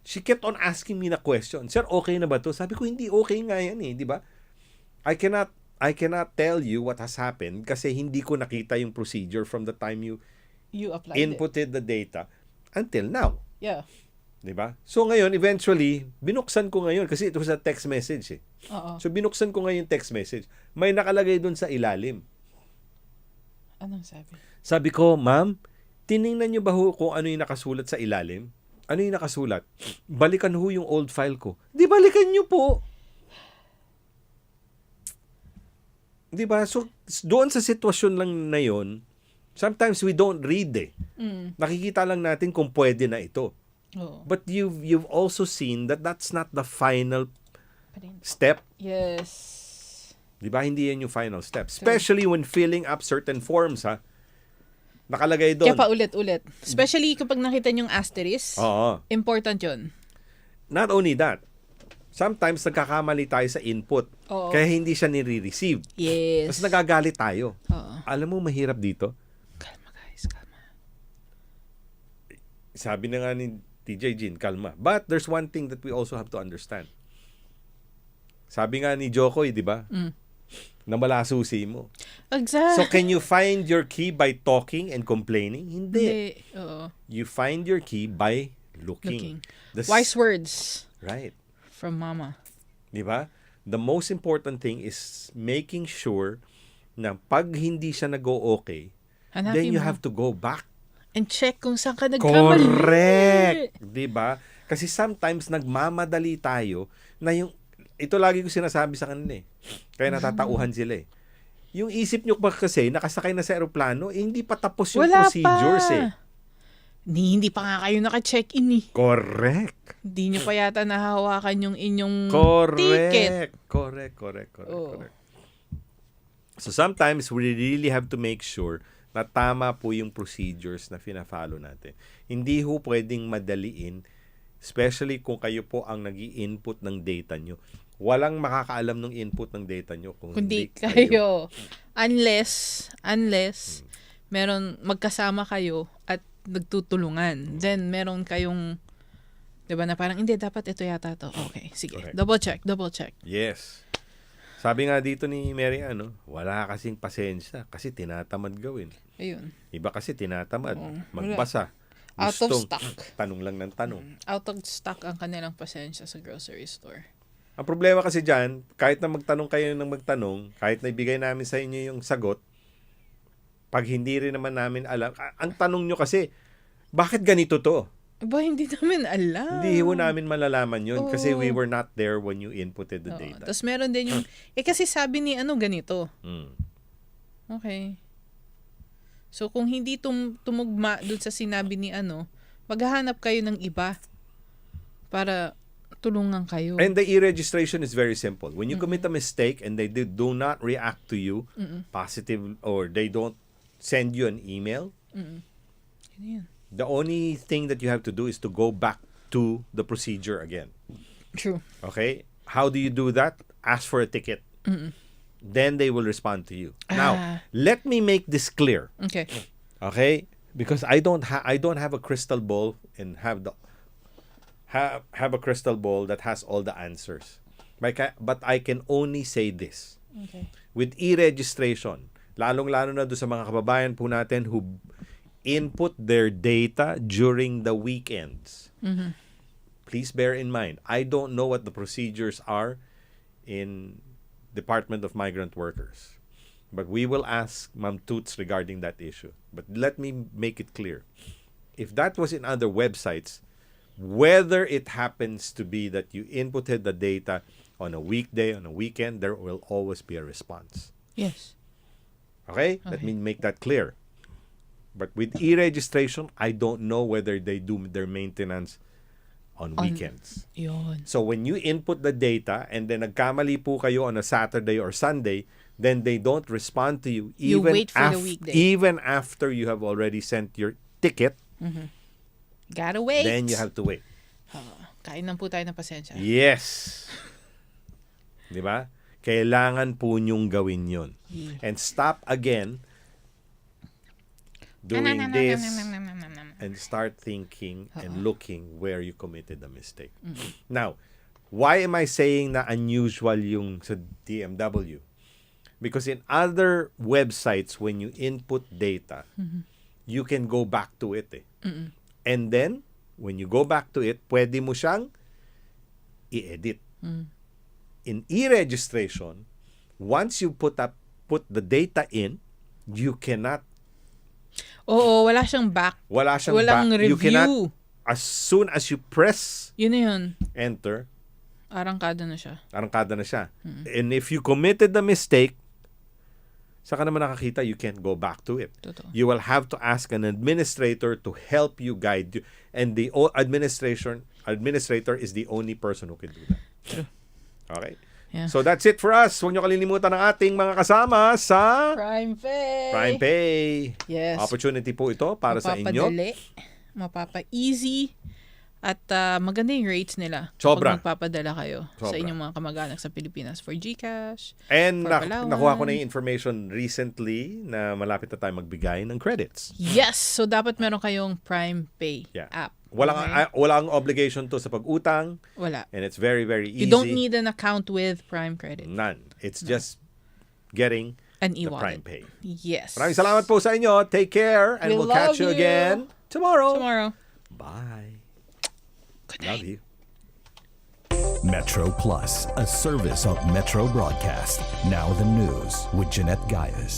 She kept on asking me na question. Sir, okay na ba to? Sabi ko, hindi okay nga yan eh, di ba? I cannot tell you what has happened kasi hindi ko nakita yung procedure from the time you applied inputted the data until now. Yeah. Di ba? So ngayon, eventually, binuksan ko ngayon kasi it was a text message eh. Oo. So binuksan ko ngayon text message. May nakalagay doon sa ilalim. Anong sabi? Sabi ko, ma'am, tiningnan niyo ba ho kung ano yung nakasulat sa ilalim? Ano yung nakasulat? Balikan ho yung old file ko. Di balikan niyo po. Di ba? So, doon sa sitwasyon lang na yon, sometimes we don't read eh. Nakikita lang natin kung pwede na ito. Oo. But you've also seen that that's not the final step. Yes. Di ba? Hindi yan yung final step. Especially when filling up certain forms, ha? Nakalagay doon. Kaya pa ulit-ulit. Especially kapag nakita yung asterisk. Oo. Important yun. Not only that, sometimes nagkakamali tayo sa input. Oo. Kaya hindi siya nire-receive. Yes. Tapos nagagalit tayo. Oo. Alam mo, mahirap dito. Kalma guys, kalma. Sabi na nga ni TJ Jean, kalma. But there's one thing that we also have to understand. Sabi nga ni Jokoy, di ba? Na wala susi mo. Exactly. So, can you find your key by talking and complaining? Hindi. Oo. You find your key by looking. Wise words Right. from mama. Di ba? The most important thing is making sure na pag hindi siya nag-o-okay, Hanapin then you mo. have to go back. And check kung saan ka nagkamali. Correct! Di ba? Kasi sometimes nagmamadali tayo na yung ito lagi ko sinasabi sa kanila eh. Kaya natatauhan sila eh. Yung isip nyo pa kasi, nakasakay na sa aeroplano, hindi pa tapos yung Wala procedures pa. eh. Hindi pa nga kayo naka-check-in eh. Correct. Hindi nyo pa yata nahahawakan yung inyong ticket. Correct. Oh. So sometimes we really have to make sure na tama po yung procedures na fina-follow natin. Hindi ho pwedeng madaliin, especially kung kayo po ang nag-i-input ng data nyo. Walang makakaalam ng input ng data nyo kung Kundi hindi kayo. Unless meron magkasama kayo at nagtutulungan. Then meron kayong 'di ba na parang hindi dapat ito yata to. Okay, sige. Correct. Double check. Yes. Sabi nga dito ni Mary wala kasing pasensya kasi tinatamad gawin. Ayun. Iba kasi tinatamad, Oo, magbasa. Out of Gustong stock. tanong lang ng tanong. Out of stock ang kanilang pasensya sa grocery store. Ang problema kasi dyan, kahit na magtanong kayo ng magtanong, kahit na ibigay namin sa inyo yung sagot, pag hindi rin naman namin alam, ang tanong nyo kasi, bakit ganito to? Ba, hindi namin alam. Hindi ho namin malalaman yun kasi Oo. we were not there when you inputted the data. Tapos meron din yung, kasi sabi ni ganito. Mm. Okay. So, kung hindi tumugma dun sa sinabi ni maghahanap kayo ng iba para tulungan kayo. And the e-registration is very simple. When you commit a mistake and they do not react to you positive or they don't send you an email, Yun. the only thing that you have to do is to go back to the procedure again. True. Okay? How do you do that? Ask for a ticket. Then they will respond to you. Now, let me make this clear. Okay. Okay? Because I don't have a crystal ball and have a crystal ball that has all the answers. But I can only say this. Okay. With e-registration, lalong-lalo na doon sa mga kababayan po natin who input their data during the weekends. Please bear in mind, I don't know what the procedures are in Department of Migrant Workers. But we will ask Ma'am Toots regarding that issue. But let me make it clear. If that was in other websites, whether it happens to be that you inputted the data on a weekday, on a weekend, there will always be a response. Yes. Okay? Let me make that clear. But with e-registration, I don't know whether they do their maintenance on weekends. Yun. So when you input the data and then nagkamali po kayo on a Saturday or Sunday, then they don't respond to you You wait for the weekday. even after you have already sent your ticket. Gotta wait. Then you have to wait. Kain lang po tayo ng pasensya. Yes. Di ba? Kailangan po nyong gawin yun. And stop again doing this and start thinking and looking where you committed the mistake. Now, why am I saying na unusual yung sa DMW? Because in other websites, when you input data, you can go back to it. And then, when you go back to it, pwede mo siyang i-edit. In e-registration, once you put the data in, you cannot. Oo, wala siyang back. Walang back. review. You cannot, as soon as you press Yun na yun. enter, Arangkada na siya. And if you committed the mistake, saka naman nakakita, you can't go back to it. Totoo. You will have to ask an administrator to help you, guide you. And the administrator is the only person who can do that. True. Okay? Yeah. So that's it for us. Huwag niyo kalilimutan ng ating mga kasama sa Prime Pay. Prime Pay. Yes. Opportunity po ito para sa inyo. Mapapadali. Mapapa-easy. At maganda yung rates nila. Sobra. Pag magpapadala kayo sa Sobra. inyong mga kamag-anak sa Pilipinas for GCash. And for Palawan. nakuha ko na yung information recently na malapit na tayo magbigay ng credits. Yes. So, dapat meron kayong Prime Pay app. Walang obligation to sa pag-utang. Wala. And it's very, very easy. You don't need an account with Prime Credit. None. It's just getting An the e-wallet. Prime Pay. Yes. Maraming salamat po sa inyo. Take care. And We we'll catch love you you. again tomorrow. Bye. Good night. Love you. Metro Plus, a service of Metro Broadcast. Now the news with Jeanette Gaius.